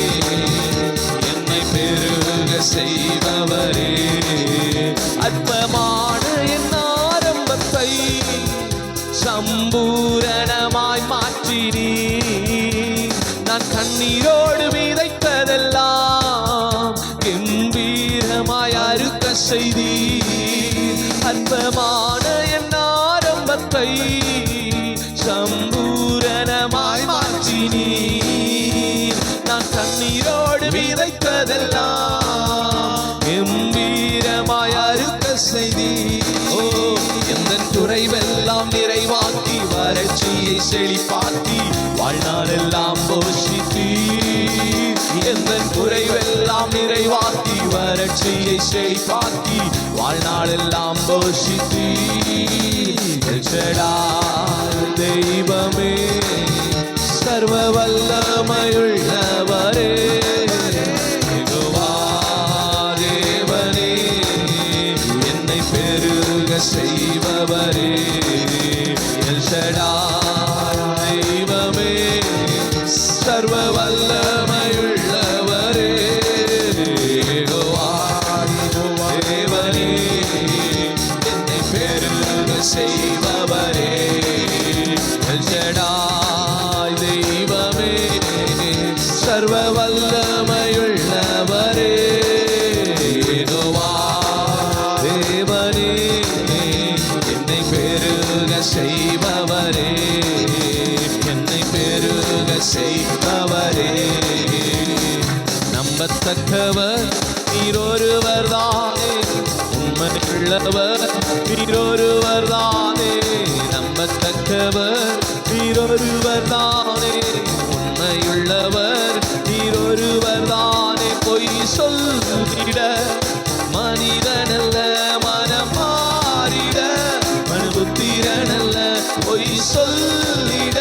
என்னை பெருக செய்பவரே. அற்பமான என் ஆரம்பத்தை சம்பூரணமாய் மாற்றினீ. நான் கண்ணீரோடு விதைத்ததெல்லாம் கம்பீரமாய் அறுக்க செய்தி. அற்பமான என் ஆரம்பத்தை சம்பூரணமாய் மாற்றினீ. நான் கண்ணீரோடு விதைத்ததெல்லாம் கம்பீரமாய் அறுக்க செய்தி. ஓ, எந்த குறைவெல்லாம் நிறைவாக்கி வறட்சியை செழிப்பாக்கி வாழ்நாளெல்லாம் போஷித்தி. எந்த குறைவெல்லாம் நிறைவாக்கி வறட்சியை செழிப்பாக்கி வாழ்நாளெல்லாம் போஷித்தி. எல் ஷடாய் தெய்வமே, சர்வ வல்லமையுள்ளவரே, யெகோவா தேவனே, என்னை பெருக செய்பவரே. எல் ஷடாய் தெய்வமே, சர்வ வல்லமையுள்ளவரே, யெகோவா தேவனே, என்னை பெருக செய்பவரே. எல் ஷடாய் தெய்வமே, சர்வ வல்லமையுள்ளவரே, யெகோவா தேவனே, என்னை பெருக செய்பவரே. என்னை பெருக செய்பவரே. நம்பத்தக்கவர் நீரொருவர் தானே, உண்மையுள்ளவர் நீரொருவர் தானே. நம்பத்தக்கவர் நீரொருவர் தானே, உண்மையுள்ளவர் நீரொருவர் தானே. பொய் சொல்லிட மனிதனல்ல, மனம் மாறிட மனுபுத்திரனல்ல. பொய் சொல்லிட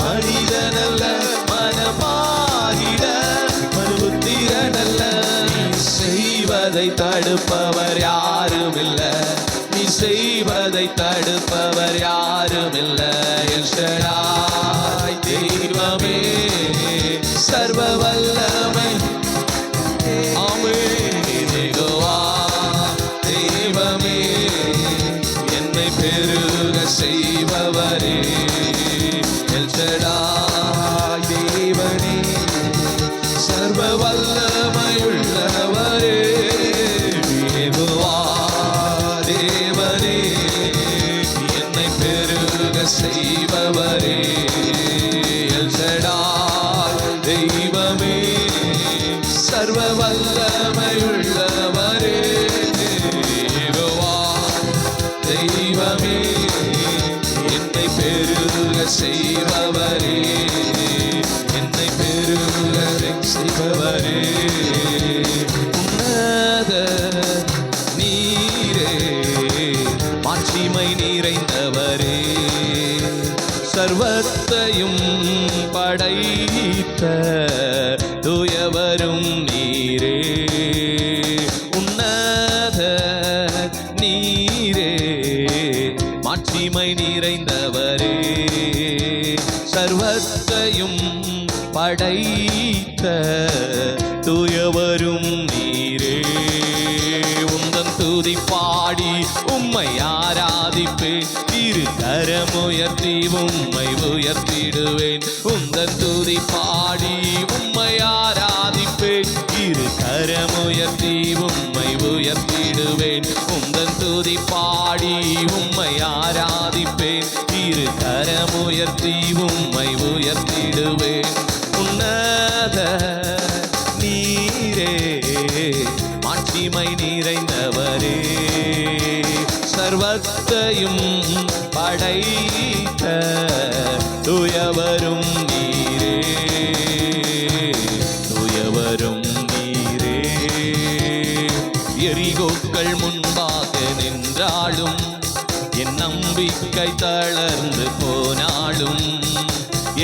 மனிதனல்ல, மனம் மாறிட மனுபுத்திரனல்ல. நீ செய்வதை தடுப்பவர் யாருமில்ல, நீ செய்வதை தடுப்பவர் யாருமில்ல. எல் ஷடாய் தெய்வமே, சர்வ வல்லமை ஆமென். யெகோவா தெய்வமே, என்னை பெருக செய்பவரே. எல் ஷடாய் தேவனே, சர்வ வல்லமையுள்ளவரே, யெகோவா தேவனே, என்னை பெருக செய்பவரே. எல் ஷடாய் தெய்வமே, சர்வ வல்லமையுள்ளவரே, யெகோவா தெய்வமே, என்னை பெருக செய்பவரே. என்னை பெருக செய்பவரே. உன்னத நீரே, மாட்சிமை நிறைந்தவரே, சர்வத்தையும் படைத்த தூயவரும் நீரே. உன்னத நீரே, மாட்சிமை நிறைந்தவரே, சர்வத்தையும் படைத்த தூயவரும் நீரே. உந்தன் துதி பாடி உம்மை ஆராதிப்பேன், இரு கரமுயர்த்தி உம்மை உயர்த்திடுவேன். உந்தன் துதி பாடி உம்மை ஆராதிப்பேன், இரு கரமுயர்த்தி உம்மை உயர்த்திடுவேன். உந்தன் துதி பாடி உம்மை ஆராதிப்பேன், இரு கரமுயர்த்தி உம்மை உயர்த்திடுவேன். உன்னத நீரே, மாட்சிமை நிறைந்தவரே, சர்வத்தையும் படைத்த தூயவரும் நீரே, தூயவரும் நீரே. எரிகோக்கள் முன்பாக நின்றாலும் என் நம்பிக்கை தளர்ந்து போனாலும்,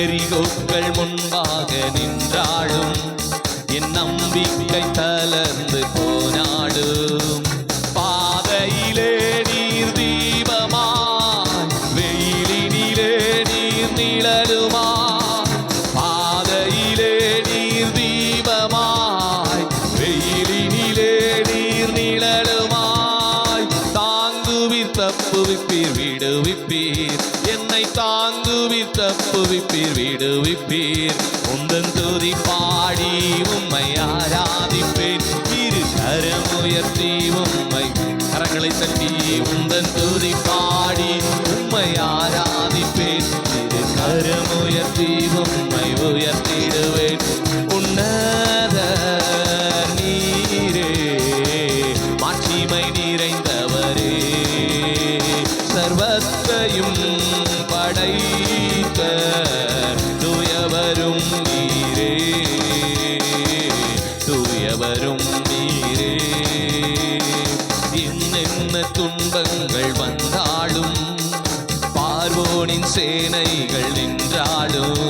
எரிகோக்கள் முன்பாக நின்றாலும் என் நம்பிக்கை தளர்ந்து போனாலும், பாதையிலே நீர் தீபமாய், வெயிலினிலே நீர் நிழலுமாய். பாதையிலே நீர் தீபமாய், வெயிலினிலே நீர் நிழலுமாய். தாங்குவீர் தப்புவிப்பீர் விடுவிப்பீர், என்னை தாங்குவீர் தப்புவிப்பீர் விடுவிப்பீர். உந்தன் துதி பாடி உம்மை ஆராதிப்பேன், இரு கரமுயர்த்தி உம்மை, கரங்களை தட்டி உந்தன் துதி பாடி உம்மை ஆராதிப்பேன், இரு கரமுயர்த்தி உம்மை உயர்த்திடுவேன். உன்னத நீரே, மாட்சிமை நிறைந்தவரே, சர்வத்தையும் படைத்த தூயவரும் நீரே, தூயவரும் நீரே. என்னென்ன துன்பங்கள் வந்தாலும், பார்வோனின் சேனைகள் நின்றாலும்,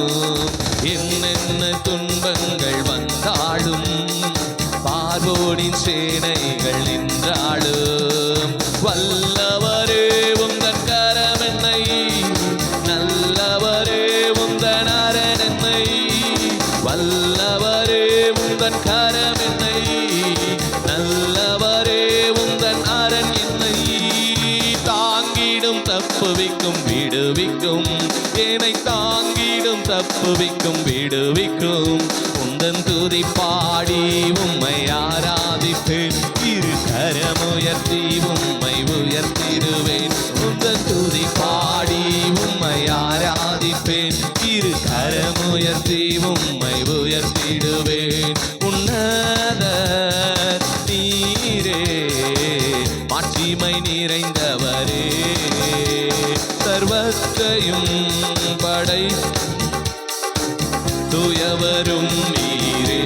என்னென்ன துன்பங்கள் வந்தாலும், பார்வோனின் சேனைகள் நின்றாலும், வல்லவரே உந்தன் கரம் என்னை, நல்லவரே உந்தன் அரண் என்னை, வல்லவரே உந்தன் கரம் என்னை, நல்லவரே உந்தன் அரண் என்னை. தாங்கிடும் தப்புவிக்கும் விடுவிக்கும், என்னை தாங்கிடும் தப்புவிக்கும் விடுவிக்கும். உந்தன் துதி பாடி உம்மை ஆராதிப்பேன், இரு கரமுயர்த்தி உம்மை உயர்த்திடுவேன். உந்தன் துதி பாடி உம்மை ஆராதிப்பேன், இரு கரமுயர்த்தி உம்மை உயர்த்திடுவேன். உன்னத நீரே, மாட்சிமை நிறைந்தவரே, சர்வத்தையும் படை தூயவரும் நீரே,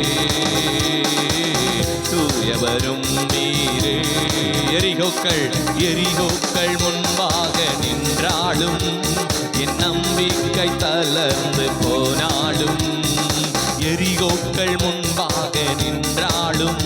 தூயவரும் நீரே. எரிகோக்கள் முன்பாக நின்றாலும் என் நம்பிக்கை தளர்ந்து போனாலும், எரிகோக்கள் முன்பாக நின்றாலும்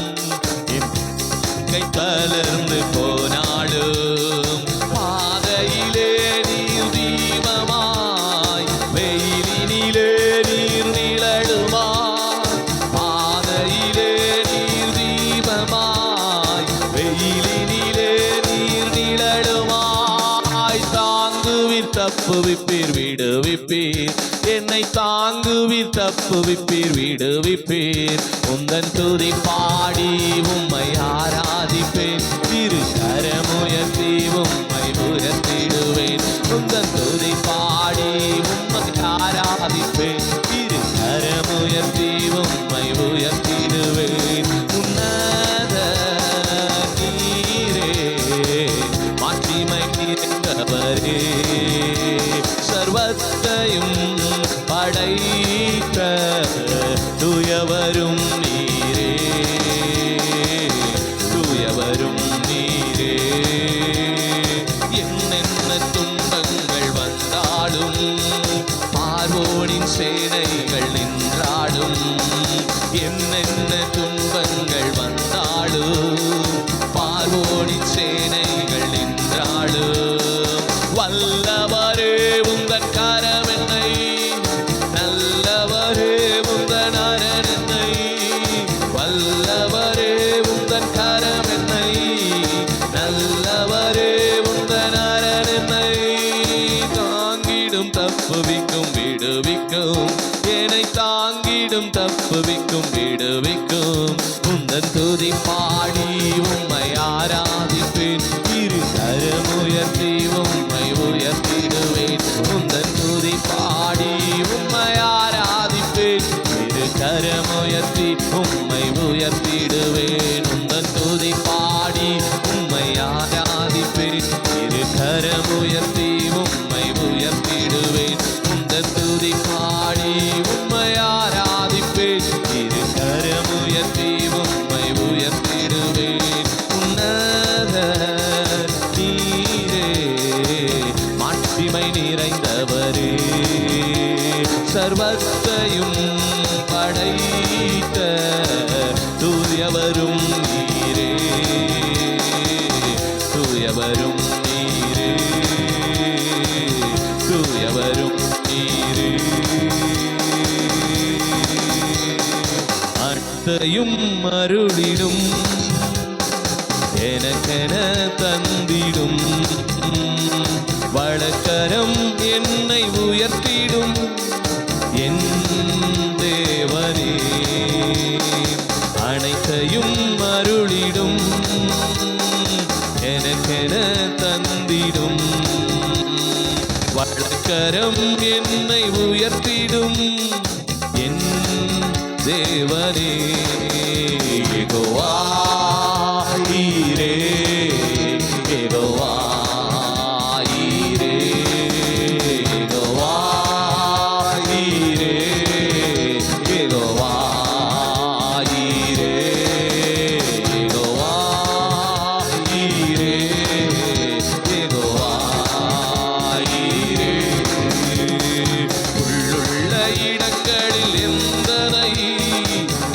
என் நம்பிக்கை தளர்ந்து போனாலும், பாதையிலே நீர் தீபமாய், வெயிலினிலே நீர் நிழலுமாய். பாதையிலே நீர் தீபமாய், வெயிலினிலே நீர் நிழலுமாய். தாங்குவீர் தப்புவிப்பீர் விடுவிப்பீர், என்னை தாங்குவீர் தப்புவிப்பீர் விடுவிப்பீர். உந்தன் துதி பாடி உம்மை ஆராதிப்பேன், இரு கரமுயர்த்தி உம்மை உயர்த்திடுவேன். உந்தன் துதி பாடி உம்மை ஆராதிப்பேன், இரு கரமுயர்த்தி உம்மை உயர்த்திடுவேன். உன்னத நீரே, மாட்சிமை நிறைந்தவரே, சர்வத்தையும் படைத்த தூயவரும் நீரே, தூயவரும் நீரே. என்னென்ன துன்பங்கள் வந்தாலும், பார்வோனின் சேனைகள் நின்றாலும், என்னென்ன துன்பங்கள் வந்தாலும், பார்வோனின் சேனைகள் நின்றாலும், வல்லவரே உந்தன் கரம் என்னை, நல்லவரே உந்தன் அரண் என்னை, நல்லவரே உந்தன் கரம் என்னை, நல்லவரே உந்தன் அரண் என்னை தாங்கிடும் தப்புவிக்கும் விடுவிக்கும், என்னை தாங்கிடும் தப்புவிக்கும் விடுவிக்கும். உந்தன் துதி பாடி உம்மை ஆராதிப்பேன், இரு கரம் உயர்த்தி உம்மை உயர்த்திடுவேன். உந்தன் துதி பாடி உம்மை ஆராதிப்பேன், இரு கரம் உயர்த்தி உம்மை உயர்த்திடுவேன். உந்தன் துதி பாடி உம்மை ஆராதிப்பேன், இரு கரம் உயர்த்தி உம்மை உயர்த்திடுவேன். உந்தன் துதி பாடி உம்மை ஆராதிப்பேன், இரு கரம் உயர்த்தி உம்மை உயர்த்திடுவேன். உன்னதர் நீரே, மாட்சிமை நிறைந்தவரே, சர்வத்தையும் படைத்த தூயவரும் நீரே, தூயவரும் நீரே, தூயவரும் நீரே. அனைத்தையும் அருளிடும், எனக்கென தந்திடும், வழக்கரம் என்னை உயர்த்திடும் என் தேவனே. அனைத்தையும் அருளிடும், எனக்கென தந்திடும், வழக்கரம் என்னை உயர்த்திடும் என் தேவனே. யெகோவா ஈரே, யெகோவா ஈரே, யெகோவா ஈரே, யெகோவா ஈரே, யெகோவா ஈரே, யெகோவா ஈரே. உள்ளுள்ள இடங்களில் எந்தனை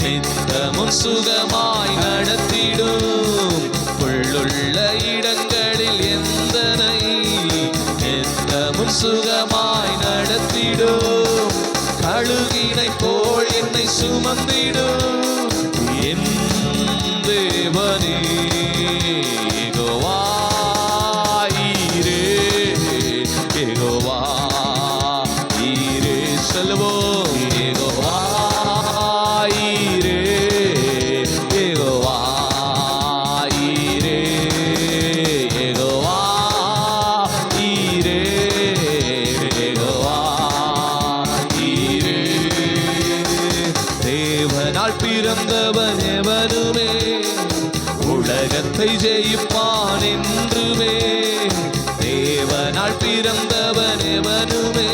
நித்தமும் சுகமாய் நடத்திடும், உள்ளுள்ள இடங்களில் எந்தனை நித்தமும் சுகமாய் நடத்திடும். கழுகினை போல் என்னை சுமந்திடும் என் தேவனே. யெகோவா ஈரே, யெகோவா ஈரே. சொல்லுவோம், யெகோவா ஈரே, யெகோவா ஈரே, யெகோவா ஈரே, யெகோவா ஈரே. தேவனால் பிறந்தவன் எவனுமே உலகத்தை ஜெயிப்பான் என்றுமே. தேவனால் பிறந்தவன் எவனுமே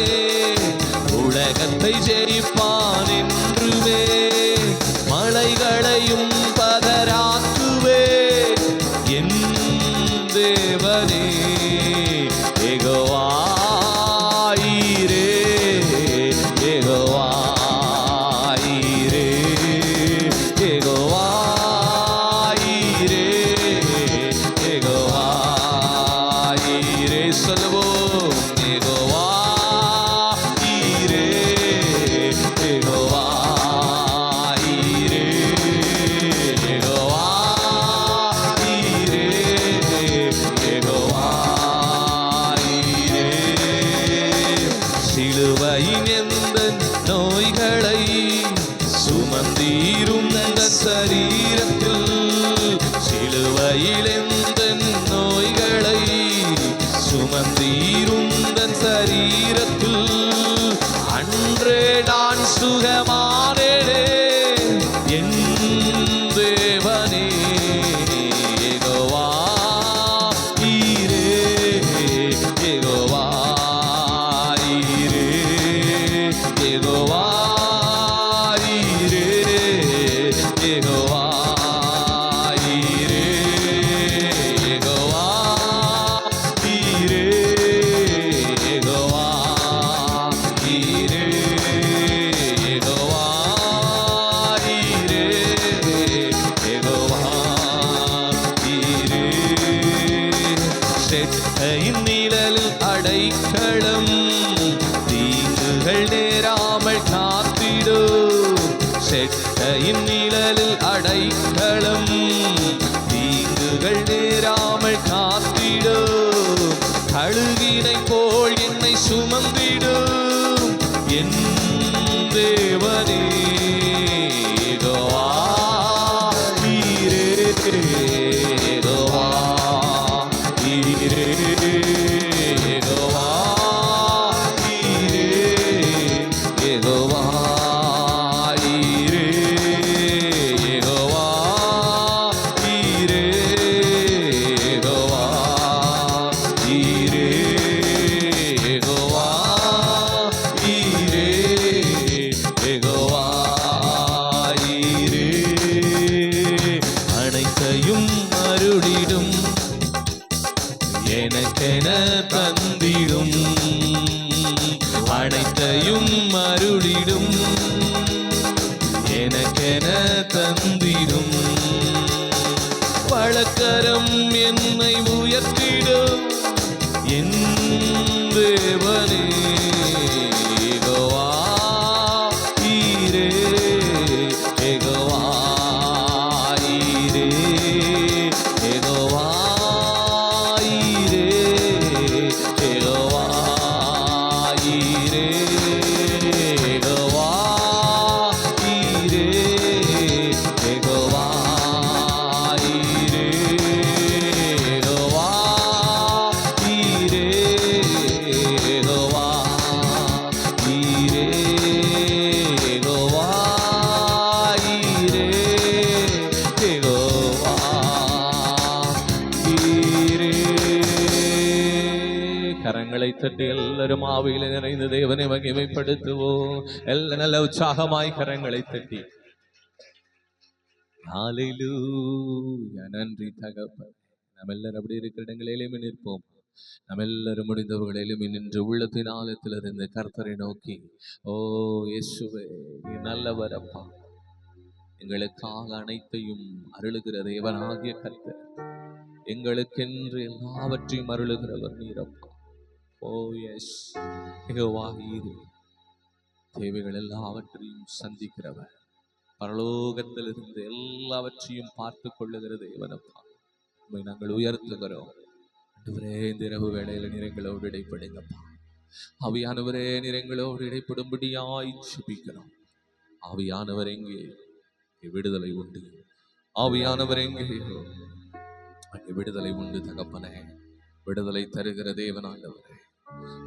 உலகத்தை ஜெயிப்பான் என்றுமே. மலைகளையும் பதராக்குவே என் தேவனே. யெகோவா ஈரே, யெகோவா ஈரே, யெகோவா ஈரே, யெகோவா ஈரே. சொல்லுவோம், யெகோவா ஈரே, யெகோவா ஈரே, யெகோவா ஈரே, யெகோவா ஈரே. சிலுவையின் எந்த நோய்களை சுமந்தீருந்த சரீரத்தில், சிலுவையில் எந்த நோய்களை சுமந்தீருந்த சரீரத்தில், அன்றே நான் சுகமானேனே என் தேவனே. யெகோவா ஈரே, யெகோவா ஈரே, யெகோவா ஈரே, யெகோவா அடைக்கலம், தீங்குகள் நேராமல் காத்திடும், கழுகினை போல் என்னை சுமந்திடும் என் தேவனே. யெகோவா ஈரே, யெகோவா ஈரே, யெகோவா ஈரே, யெகோவா ஈரே, யெகோவா ஈரே, யெகோவா ஈரே, யெகோவா ஈரே, யெகோவா ஈரே. அனைத்தையும் அருளிடும், எனக்கென தந்திடும், அனைத்தையும் அருளிடும், எனக்கென தந்திடும். வழக்கரம் என்னை உயர்த்திடும் என் தேவனே. யெகோவா ஈரே, யெகோவா ஈரே, யெகோவா ஈரே, யெகோவா ஈரே, யெகோவா ஈரே, யெகோவா ஈரே, யெகோவா ஈரே, யெகோவா ஈரே, யெகோவா ஈரே, யெகோவா ஈரே. கரங்களை தட்டி எல்லாரும் ஆவியில நிறைந்த தேவனை மகிமைப்படுத்துவோம். எல்லாம் நல்ல உற்சாகமாய் கரங்களை தட்டி ஹல்லேலூயா. நன்றி தகப்பனே. நம்ம எல்லாரும் அப்படி இருக்கிற இடங்களிலும் நிற்போம். நம்ம எல்லாரும் முடிந்தவர்களிலும் நின்று உள்ளத்தின் ஆழத்திலிருந்து கர்த்தரை நோக்கி, ஓ இயேசுவே நீ நல்லவரப்பா, எங்களுக்காக அனைத்தையும் அருளுகிற தேவனாகிய கர்த்தர், எங்களுக்கென்று எல்லாவற்றையும் அருளுகிறவர் நீரப்பா. ஓ எஸ் யெகோவா ஈரே, தேவைகள் எல்லாவற்றையும் சந்திக்கிறவர், பரலோகத்திலிருந்து எல்லாவற்றையும் பார்த்து கொள்ளுகிற தேவனப்பா, உம்மை நாங்கள் உயர்த்துகிறோம். ஆண்டவரே, இந்த இரவு வேளையில நிறங்களோடு இடைப்படுங்கப்பா. ஆவியானவரே, நிறங்களோடு இடைப்படும்படியாய் ஜெபிக்கிறோம். ஆவியானவர் எங்கே விடுதலை உண்டு, ஆவியானவர் எங்கே அங்கே விடுதலை உண்டு தகப்பனே. விடுதலை தருகிற தேவனாண்டவரே,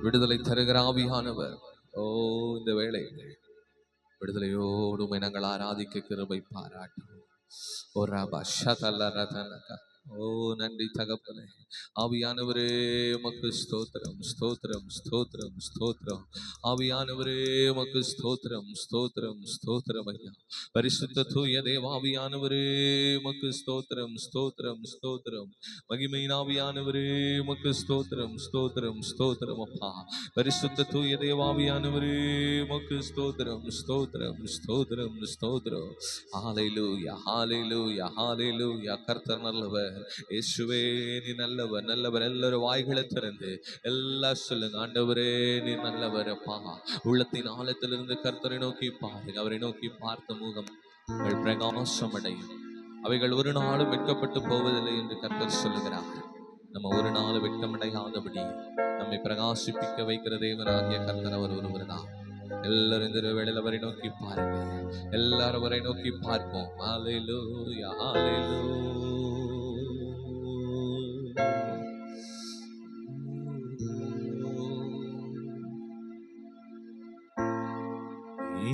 விடுதலை தருகிற ஆவியானவர், ஓ இந்த வேளை விடுதலையோடு உம்மை நாங்கள் ஆராதிக்க கிருபை பாராட்டுவோம். ஓ ரபா ஷதல ரதனக. ஓ நன்றி தகப்பனே. ஆவியானவரே உமக்கு ஸ்தோத்திரம், ஸ்தோத்திரம், ஸ்தோத்திரம், ஸ்தோத்திரம். ஆவியானவரே உமக்கு ஸ்தோத்திரம், ஸ்தோத்திரம், ஸ்தோத்திரம் ஐயா. பரிசுத்த தூய தேவாவியானவரே உமக்கு ஸ்தோத்திரம், ஸ்தோத்திரம், ஸ்தோத்திரம். மகிமையின் ஆவியானவரே உமக்கு ஸ்தோத்திரம், ஸ்தோத்திரம், ஸ்தோத்திரம் அப்பா. பரிசுத்த தூய தேவாவியானவரே உமக்கு ஸ்தோத்திரம், ஸ்தோத்திரம், ஸ்தோத்திரம், ஸ்தோத்திரம். ஹல்லேலூயா, ஹல்லேலூயா, ஹல்லேலூயா. கர்த்தர் நல்லவர். இயேசுவே நீ நல்லவர், நல்லவர். எல்லாரும் வாய்களை திறந்து எல்லாம் சொல்லுங்க, ஆண்டவரே நீ நல்லவர் அப்பா. உள்ளத்தின் ஆழத்திலிருந்து கர்த்தரை நோக்கி பாருங்க. அவரை நோக்கி பார்த்த முகம் பிரகாசம் அடையும். அவைகள் ஒரு நாளும் வெட்கப்பட்டு போவதில்லை என்று கர்த்தர் சொல்லுகிறார். நம்ம ஒரு நாள் வெட்கமடையாதபடி நம்மை பிரகாசிப்பிக்க வைக்கிற தேவனாகிய கர்த்தர் அவர் ஒருவர் தான். எல்லாரும் இந்த வேளையில் அவரை நோக்கி பாருங்க. எல்லாரும் அவரை நோக்கி பார்ப்போம். ஹல்லேலூயா, ஹல்லேலூயா.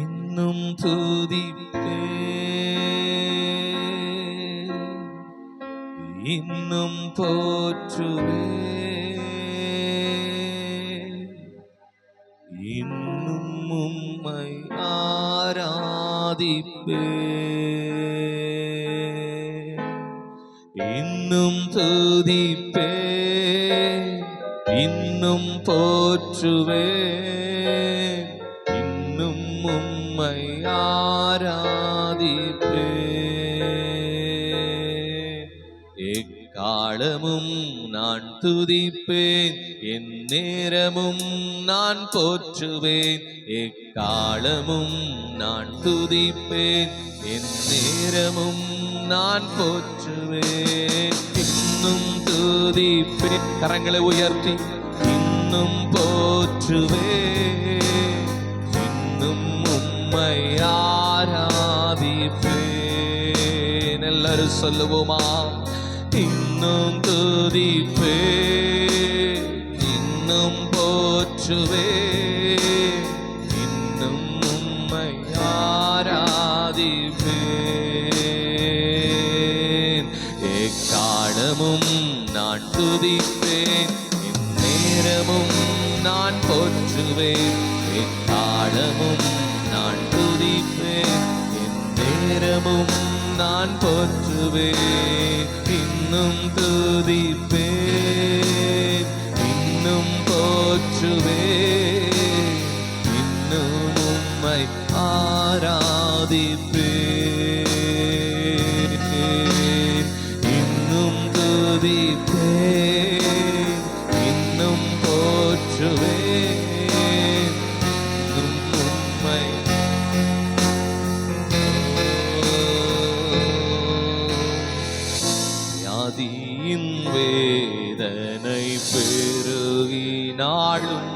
இன்னும் துதிப்பே, இன்னும் போற்றுவே, இன்னும் உம்மை ஆராதிப்பே, இன்னும் துதிப்பே, இன்னும் போற்றுவே, இன்னும் உம்மை ஆராதிப்பே. எக்காலமும் நான் துதிப்பேன், என் நேரமும் நான் போற்றுவேன். எக்காலமும் நான் துதிப்பேன், என் நேரமும் நான் போற்றுவேன். இன்னும் துதிப்பேன், கரங்களை உயர்த்தி இன்னும் போற்றுவேன், இன்னும் உம்மை ஆராதிப்பேன். எல்லாரும் சொல்லுவோமா? இன்னும் துதிப்பேன், இன்னும் போற்றுவேன், இன்னும் உம்மை ஆராதிப்பேன். எக்காலமும் நான் துதிப்பேன், என் நேரமும் நான் போற்றுவேன். எக்காலமும் நான் துதிப்பேன், என் நேரமும் நான் போற்றுவேன். இன்னும் துதிப்பேன், இன்னும் போற்றுவேன், இன்னும் உம்மை ஆராதிப்பேன். இன்னும் துதிப்பேன், இன்னும் போற்றுவேன், இன்னும் உம்மை. வியாதியின் வேதனை பெருகினாலும்,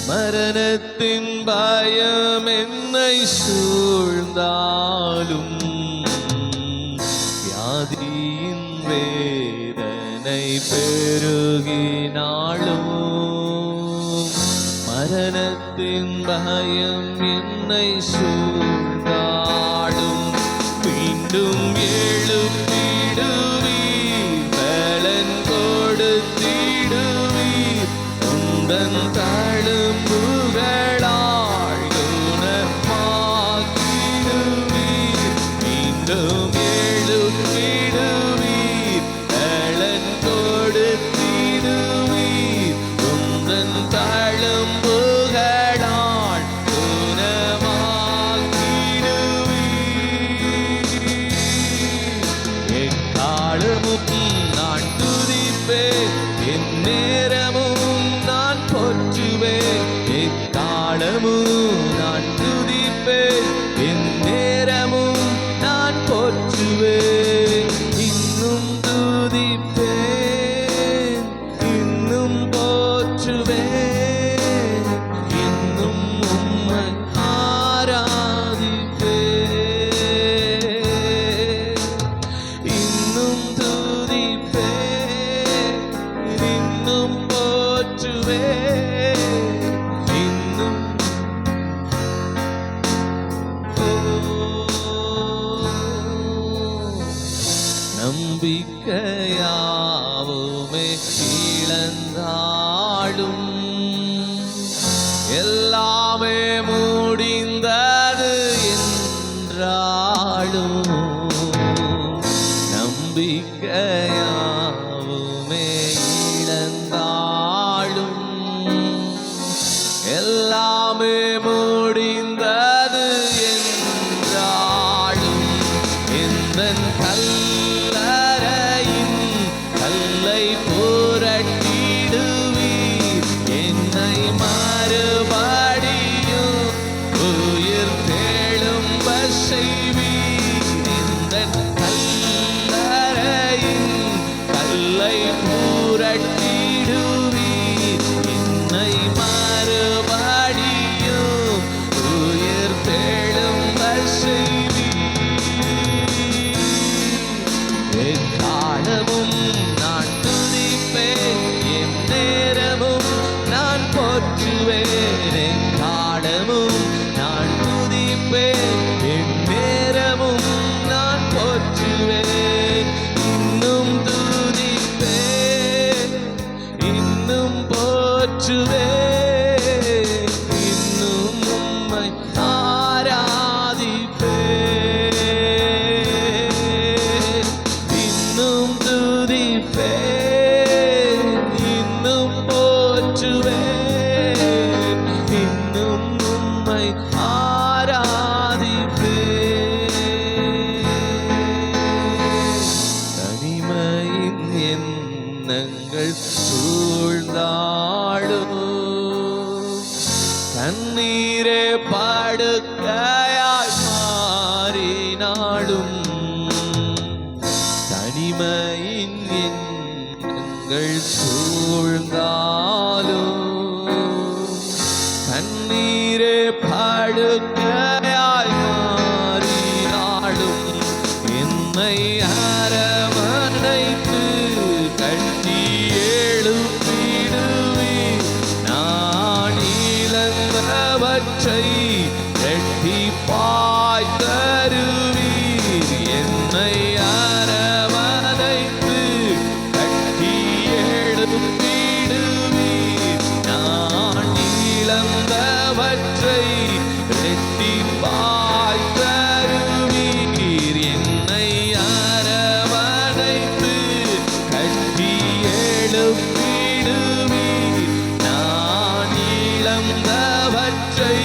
மரணத்தின் பயம் என்னை சூழ்ந்தாலும், வியாதியின் வேதனை பெருகினாலும், மரணத்தின் பயம் என்னை சூழ்ந்தாலும், மீண்டும் எழுப்பிடுவீர், பலன் கொடுத்திடுவீர், உந்தன் தழும்புகளால் குணமாக்கிடுவீர். மீண்டும் எழுப்பிடுவீர், பலன் கொடுத்திடுவீர், உந்தன் தழும்புகளால் குணமாக்கிடுவீர். எக்காலமும் நான் துதிப்பேன், என் நேரமும் நான் போற்றுவேன். எக்காலமும் நான் துதிப்பேன், என் நேரமும் நான் போற்றுவேன். இன்னும் துதிப்பேன், இன்னும் போற்றுவேன், இன்னும் உம்மை ஆராதிப்பேன். இன்னும் துதிப்பேன், இன்னும் போற்றுவேன், இன்னும் நம்பிக்கையாவுமே இழந்தாலும், எல்லாமே முடிந்தது என்றாலும், நம்பிக்கையாவுமே இழந்தாலும், எல்லாமே முடிந்தது என்றாலும், எந்தன் கல்லறையின் கல்லை புரட்டிடுவீர், என்னை மறுபடியும் உயிர் தெழும்ப செய்வீர். எந்தன் கல்லறையின் கல்லை புரட்டிடுவீர், என்னை மறுபடியும் உயிர் தெழும்ப செய்வீர். தீமையின் எண்ணங்கள் சூழ்ந்தாலும் கண்ணீரே படுக்கையாய் மாறினாலும் என்னை அரவணைத்து கட்டி எழுப்பிடுவே. நான் இழந்தவற்றை இரட்டிப்பாய் தருவீர். என்னை அரவணைத்து கட்டி எழுப்பிடுவீர். நான் இழந்தவற்றை இரட்டிப்பாய் தருவீர். என்னை அரவணைத்து கட்டி எழுப்பிடுவீர். நான் இழந்தவற்றை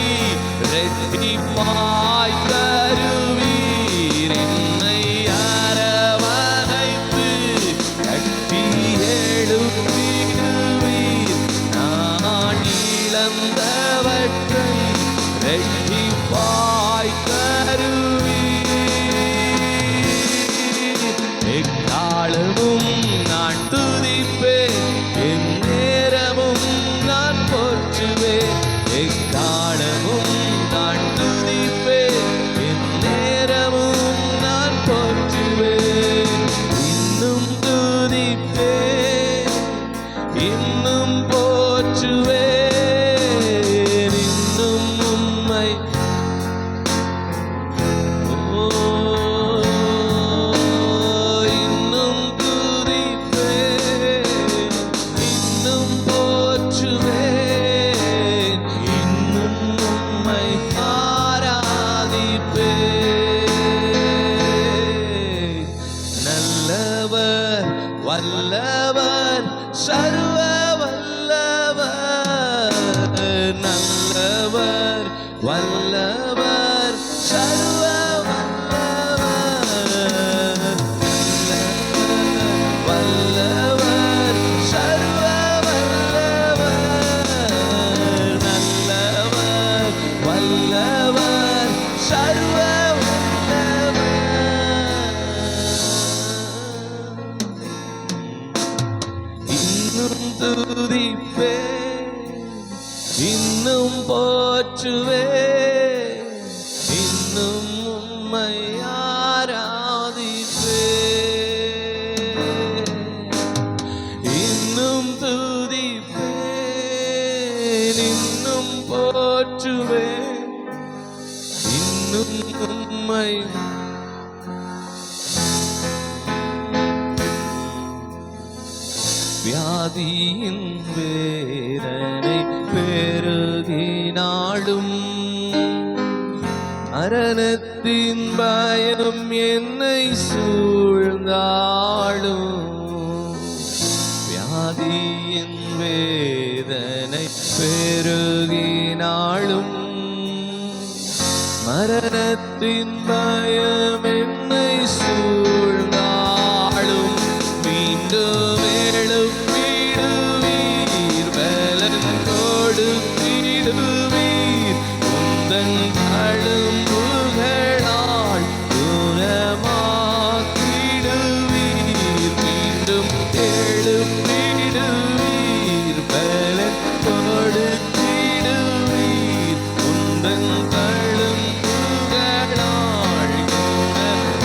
இரட்டிப்பாய் தருவீர். என்னை அரவணைத்து கட்டி எழுப்பிடுவீர். நான் இழந்தவற்றை இரட்டிப்பாய் தருவீர். எக்காலமும் நான் துதிப்பேன், எந்நேரமும் நான் போற்றுவேன். எக்காலமும் நான் துதிப்பேன், எந்நேரமும் நான் போற்றுவேன். இன்னும் துதிப்பேன், இன்னும் போற்றுவேன். இன்னும் உம்மை இன்னும் துதிப்பேன், இன்னும் போற்றுவேன். இன்னும் உம்மை ஆராதிப்பேன். நல்லவர், வல்லவர், சர்வ வல்லவர். நல்லவர், வல்லவர், சர்வ வல்லவர். வல்லவர், சர்வ வல்லவர். நல்லவர், வல்லவர், சர்வ வல்லவர். இன்னும் துதிப்பேன், இன்னும் போற்றுவேன். இன்னும் உம்மை ஆராதிப்பேன். இன்னும் துதிப்பேன், இன்னும் போற்றுவேன். இன்னும் உம்மை வியாதியின் வேதனை பெருகினாலும் மரணத்தின் பயம் என்னை சூழ்ந்தாலும் வியாதியின் வேதனை பெருகினாலும் மரணத்தின் பயம் என்னை சூழ்ந்தாலும் மீண்டும் எழுப்பிடுவீர், பலன் கொடுத்திடுவீர். உந்தன் தழும்புகளால் குணமாக்கிடுவீர். மீண்டும் எழுப்பிடுவீர், பலன் கொடுத்திடுவீர். உந்தன் தழும்புகளால் குணமாக்கிடுவீர்.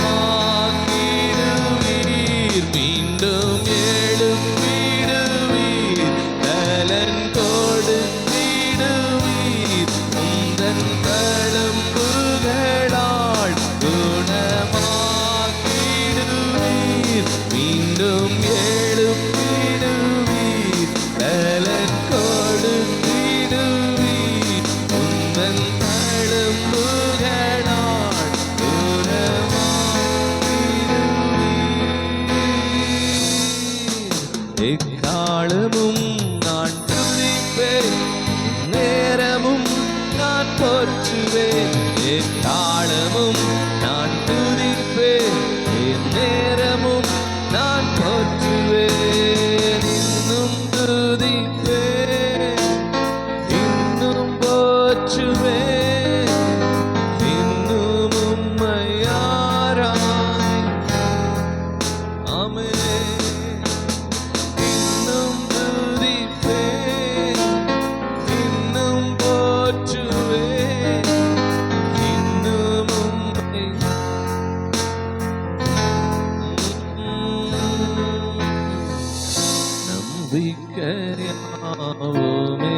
யாவுமே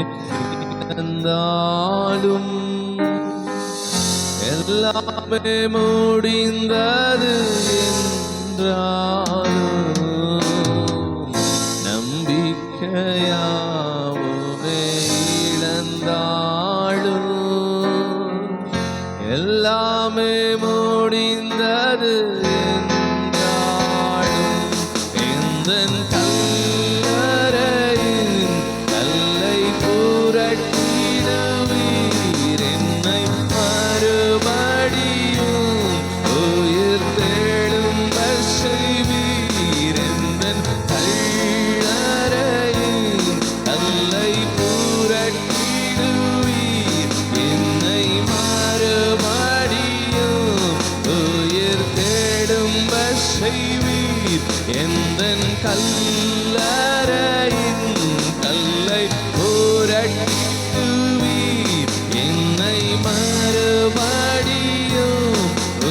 இழந்தாலும் எல்லாமே முடிந்தது என்றாலும் நம்பிக்கையாவுமே இழந்தாலும் எல்லாமே முடிந்தது என்றாலும் எந்தன் கல்லறையின் கல்லை புரட்டிடுவீர் என்னை மறுபடியும் உயிர் தெழும்ப செய்வீர் எந்தன் கல்லறையின் கல்லை புரட்டிடுவீர் என்னை மறுபடியும் உயிர் தேடும்ப செய்வீர் எந்தன் கல்லறையின் கல்லை புரட்டிடுவீர் என்னை மறுபடியும்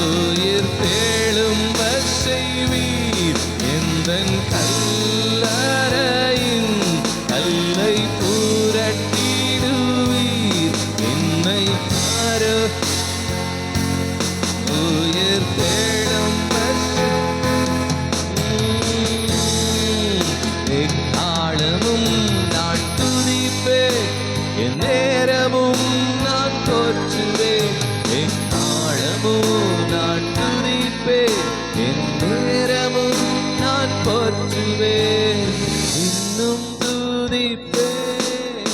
உயிர் தேடும்ப செய்வீர் எந்தன் கல்லறையின் கல்லை புரட்டிடுவீர் என்னை உயிர் தேடும்ப எக்காலமும் நான் துதிப்பேன் என் நேரமும் நான் போற்றுவேன் எக்காலமும் நான் துதிப்பேன் என் நேரமும் நான் போற்றுவேன் இன்னும் துதிப்பேன்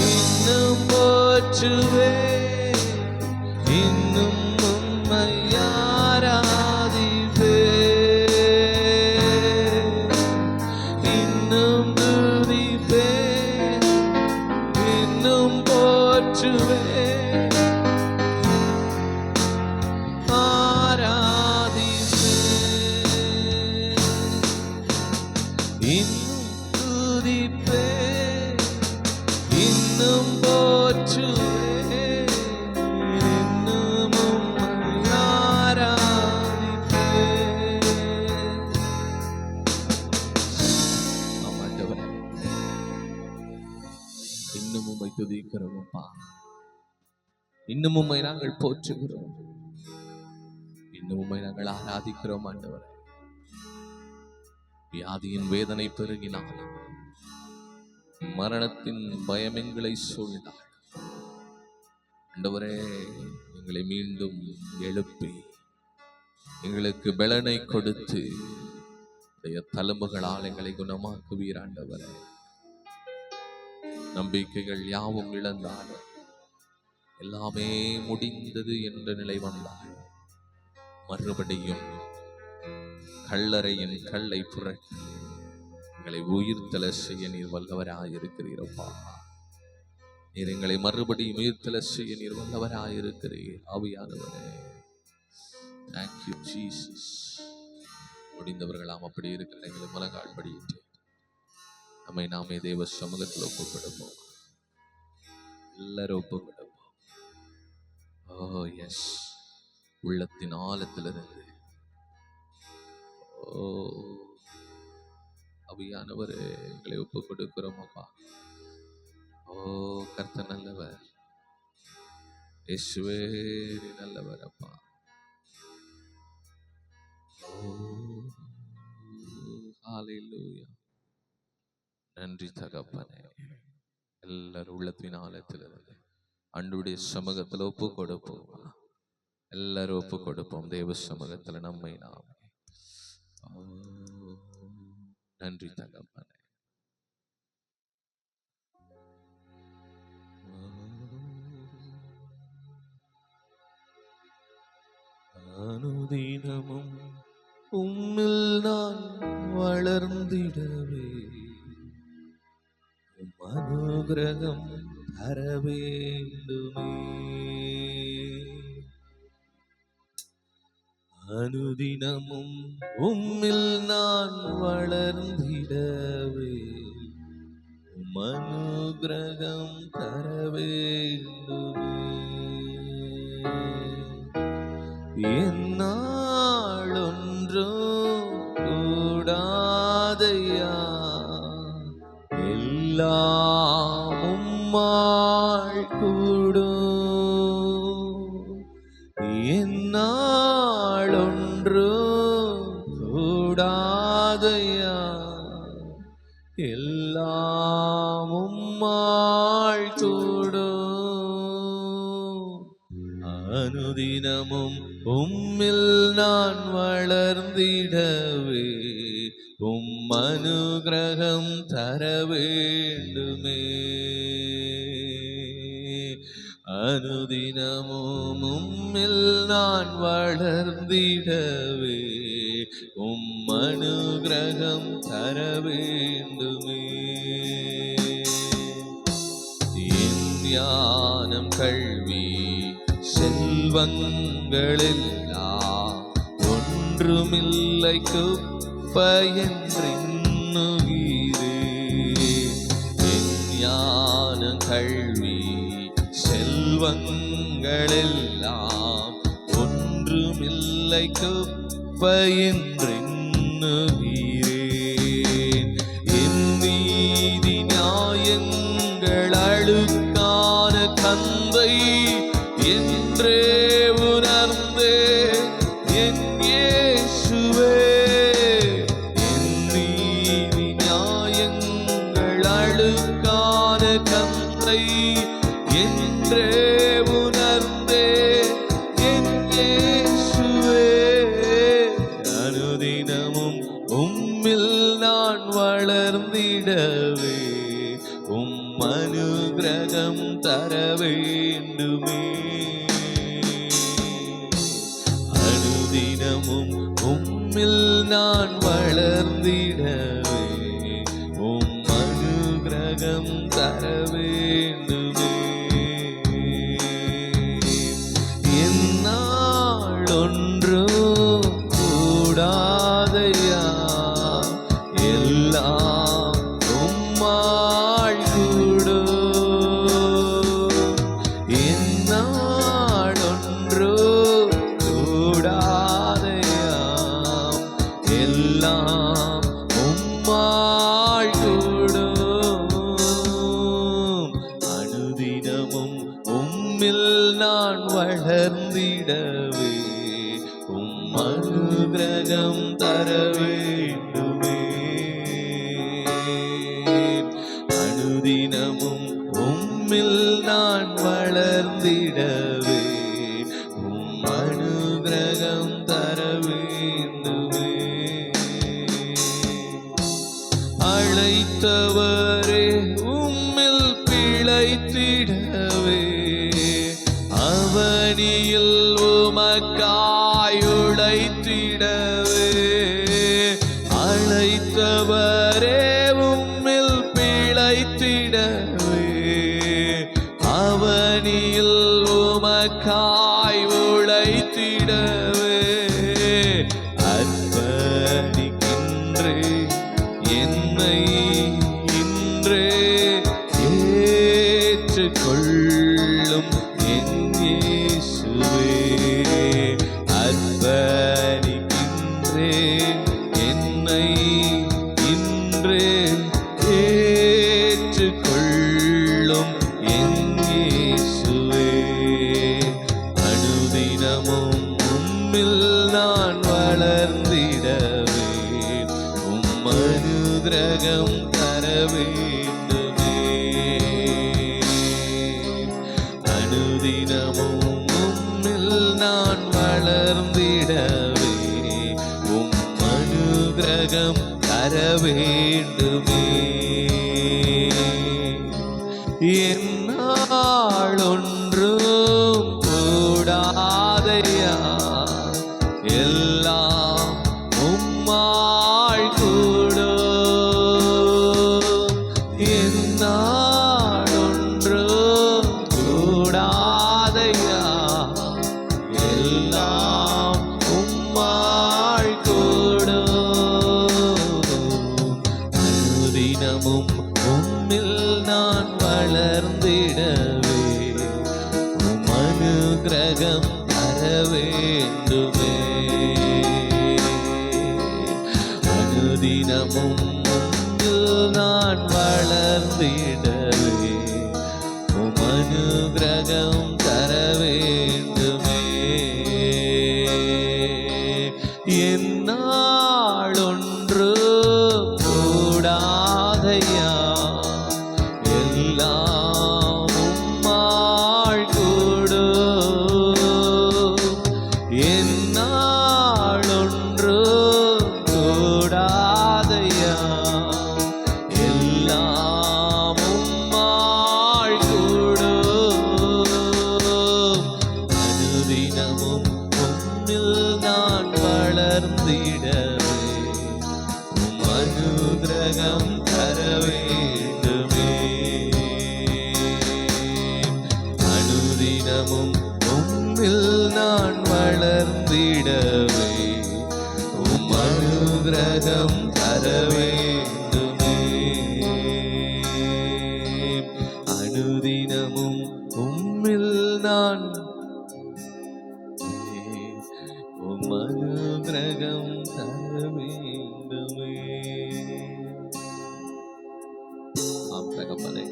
இன்னும் போற்றுவேன் இன்னும் உம்மை ஆராதிப்பேன் இன்னும் துதிப்பேன் இன்னும் போற்றுவேன் ஆராதிப்பேன் இன்னும் துதிப்பேன் இன்னும் போற்றுவேன் இன்னும் உம்மை ஆராதிப்பேன். ஆமாண்டவரே, இன்னும் உம்மை துதிக்கிறோம் அப்பா, இன்னும் உம்மை நாங்கள் போற்றுகிறோம், இன்னும் உம்மை நாங்கள் ஆராதிக்கிறோம் ஆண்டவரே. வியாதியின் வேதனை பெருகினாலும் மரணத்தின் பயம் எங்களை சூழ்ந்தாள் ஆண்டவரே, எங்களை மீண்டும் எழுப்பி எங்களுக்கு பலனை கொடுத்து உடைய தழும்புகளால் எங்களை குணமாக்குவீர் ஆண்டவரே. நம்பிக்கைகள் யாவும் இழந்தாலும் எல்லாமே முடிந்தது என்ற நிலை வந்தால் மறுபடியும் கல்லறையின் கல்லை புரட்டி எங்களை உயிர்த்தல செய்ய நீர் வல்லவராயிருக்கிறீரப்பா. நீர் எங்களை மறுபடியும் உயிர்த்தல செய்ய நீர் வல்லவராயிருக்கிறீர் ஆவியானவரே. Thank you Jesus. முடிந்தவர்களாம் அப்படி இருக்கிற எங்களை முழங்கால் படியிட்டு நம்மை நாமே தேவ சமூகத்தில் ஒப்புக்கொடுப்போம். எல்லாரும் ஒப்புக்கொடுப்போம். ஓ எஸ், உள்ளத்தின் ஆழத்திலிருந்து ஓ ஆவியானவரே எங்களை ஒப்புக் கொடுக்கிறோம் அப்பா. ஓ கர்த்தர் நல்லவர், இயேசுவே நல்லவர் அப்பா. ஓ ஹல்லேலூயா. நன்றி தகப்பனே. எல்லாரும் உள்ளத்தின் ஆழத்திலிருந்து அன்றுடைய சமூகத்தில் ஒப்பு கொடுப்போம். எல்லாரும் ஒப்பு கொடுப்போம் தேவ சமூகத்தில் நம்மை நாம். நன்றி தகப்பனே. அனுதினமும் உம்மில் நான் வளர்ந்திடவே உம் அனுகிரகம் தர வேண்டுமே. அனுதினமும் உம்மில் நான் வளர்ந்திடவே உம் அனுகிரகம் தர வேண்டுமே. என்னாளொன்றும் கூடாதையா எல்லா அனுதினமும் உம்மில் நான் வளர்ந்திடவே அனுகிரகம் தர வேண்டுமே. அனுதினமும் உம்மில் நான் வளர்ந்திடவே அனுகிரகம் தர வேண்டுமே. என் ஞானம் கல்வி செல்வங்களெல்லாம் ஒன்றுமில்லை குப்பையென்றெண்ணுகிறே. என் ஞானம் கல்வி செல்வங்களெல்லாம் ஒன்றுமில்லை குப்பையென்றெண்ணுகிறேன். என் நீதி நியாயங்கள் அழுக்கான கந்தை என்றே உணர்ந்தே என் இயேசுவே. என் நீதி நியாயங்கள் அழுக்கான கந்தை என்றே உணர்ந்தே என் இயேசுவே. அனுதினமும் உம்மில் நான் வளர்ந்திடவே அனுகிரகம் தர வேண்டுமே. அனுதினமும் உம்மில் நான் வளர்ந்திடவே அனுகிரகம் தர வேண்டுமே. என்னால் ஒன்றும் கூடாதையா, எல்லாம் உம்மால் கூடும். என்னால் ஒன்றும் கூடாதையா, எல்லாம் உம்மால் கூடும். அனுதினமும் உம்மில் நான் வளர்ந்திடவே அனுகிரகம் தர வேண்டுமே. அனுதினமும் உம்மில் நான் வளர்ந்திடவே அனுகிரகம் தர வேண்டுமே. அழைத்தவரே உம்மில் பிழைத்திடவே அவனியில் உமக்காய் உழைத்திடவே. அழைத்தவரே உம்மில் பிழைத்திடவே அவனியில் உமக்காய் உழைத்திடவே. அர்ப்பணிக்கின்றே என்னை இன்றே ஏற்றுக்கொள்ளும் என் இயேசுவே. அர்ப்பணிக்கின்றே என்னை இன்றே ஏற்றுக்கொள்ளும் என் இயேசுவே. அனுதினமும் உம்மில் நான் வளர்ந்திடவே அனுகிரகம் தர வேண்டுமே. அனுதினமும் உம்மில் நான் வளர்ந்திடவே அனுகிரகம் தர வேண்டுமே. என்னால் ஒன்றும் கூடாதையா, எல்லாம் உம்மால் கூடும். என்னால் ஒன்றும் கூடாதையா, எல்லாம் உம்மால் கூடும். அனுதினமும் உம்மில் நான் வளர்ந்திடவே அனுகிரகம் தர வேண்டுமே. அனுதினமும் உம்மில் நான் வளர்ந்திடவே அனுகிரகம் தர வேண்டுமே. என்னால் ஒன்றும் கூடாதையா, எல்லாம் உம்மால் கூடும். வளர்ந்திடவே உம் அனுக்கிரகம் தர வேண்டுமே. அனுதினமும் உம்மில் நான் வளர்ந்திடவே உம் அனுக்கிரகம் தர வேண்டுமே. அனுதினமும் உம்மில் நான் உம் அனுக்கிரகம் தர வேண்டுமே. ஆம் தகப்பனே,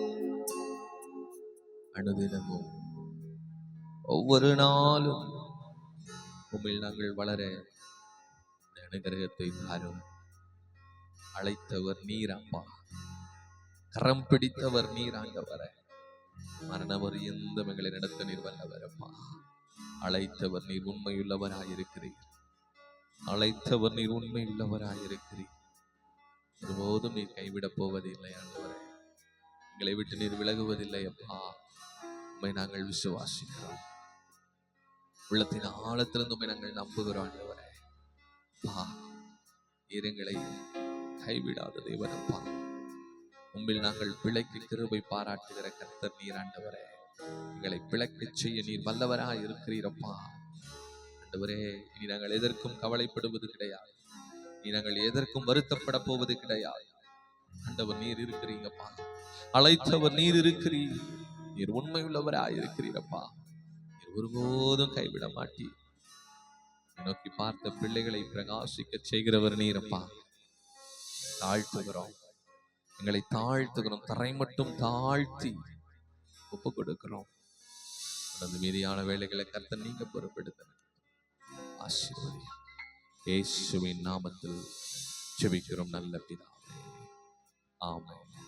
அனுதினமும் ஒவ்வொரு நாளும் உம்மில் நாங்கள் வளர அனுகிரகத்தை தாரும். அழைத்தவர் நீர் அப்பா, கரம் பிடித்தவர் நீர் ஆண்டவரே. மரணவர் எந்த மகளை நடத்த நீர் வல்லவர் அப்பா. அழைத்தவர் நீர் உண்மையுள்ளவராயிருக்கிறீர். அழைத்தவர் நீர் உண்மையுள்ளவராயிருக்கிறீர். ஒருபோதும் நீர் கைவிடப் போவதில்லை ஆண்டவரே. எங்களை விட்டு நீர் விலகுவதில்லை அப்பா. உண்மை நாங்கள் விசுவாசிக்கிறோம். உள்ளத்தின் ஆழத்திலிருந்து உண்மை நாங்கள் நம்புகிறோம் ஆண்டவரே. அப்பா, நீர் எங்களை கைவிடாத தேவன் அப்பா. உம்மில் நாங்கள் பிழைக்கு கிருபை பாராட்டுகிற கர்த்தர் நீர் ஆண்டவரே. எங்களை பிழைக்கச் செய்ய நீர் வல்லவராய் இருக்கிறீரப்பா. ஆண்டவரே, இனி நாங்கள் எதற்கும் கவலைப்படுவது கிடையாது. இனி நாங்கள் எதற்கும் வருத்தப்பட போவது கிடையாது. ஆண்டவர் நீர் இருக்கிறீங்கப்பா. அழைத்தவர் நீர் இருக்கிறீர். நீர் உண்மையுள்ளவராய் இருக்கிறீரப்பா. நீர் ஒருபோதும் கைவிட மாட்டீர். நோக்கி பார்த்த பிள்ளைகளை பிரகாசிக்க செய்கிறவர் நீரப்பா. தாழ்த்துகிறோம், எங்களை தாழ்த்துகிறோம். தரை மட்டும் தாழ்த்தி ஒப்பு கொடுக்கிறோம். அந்த மீதியான வேலைகளை கர்த்தர் நீங்க பொறுப்பெடுத்த ஆசீர்வதி. இயேசுவின் நாமத்தில் ஜெபிக்கிறோம் நல்ல பிதாவே. ஆமென்.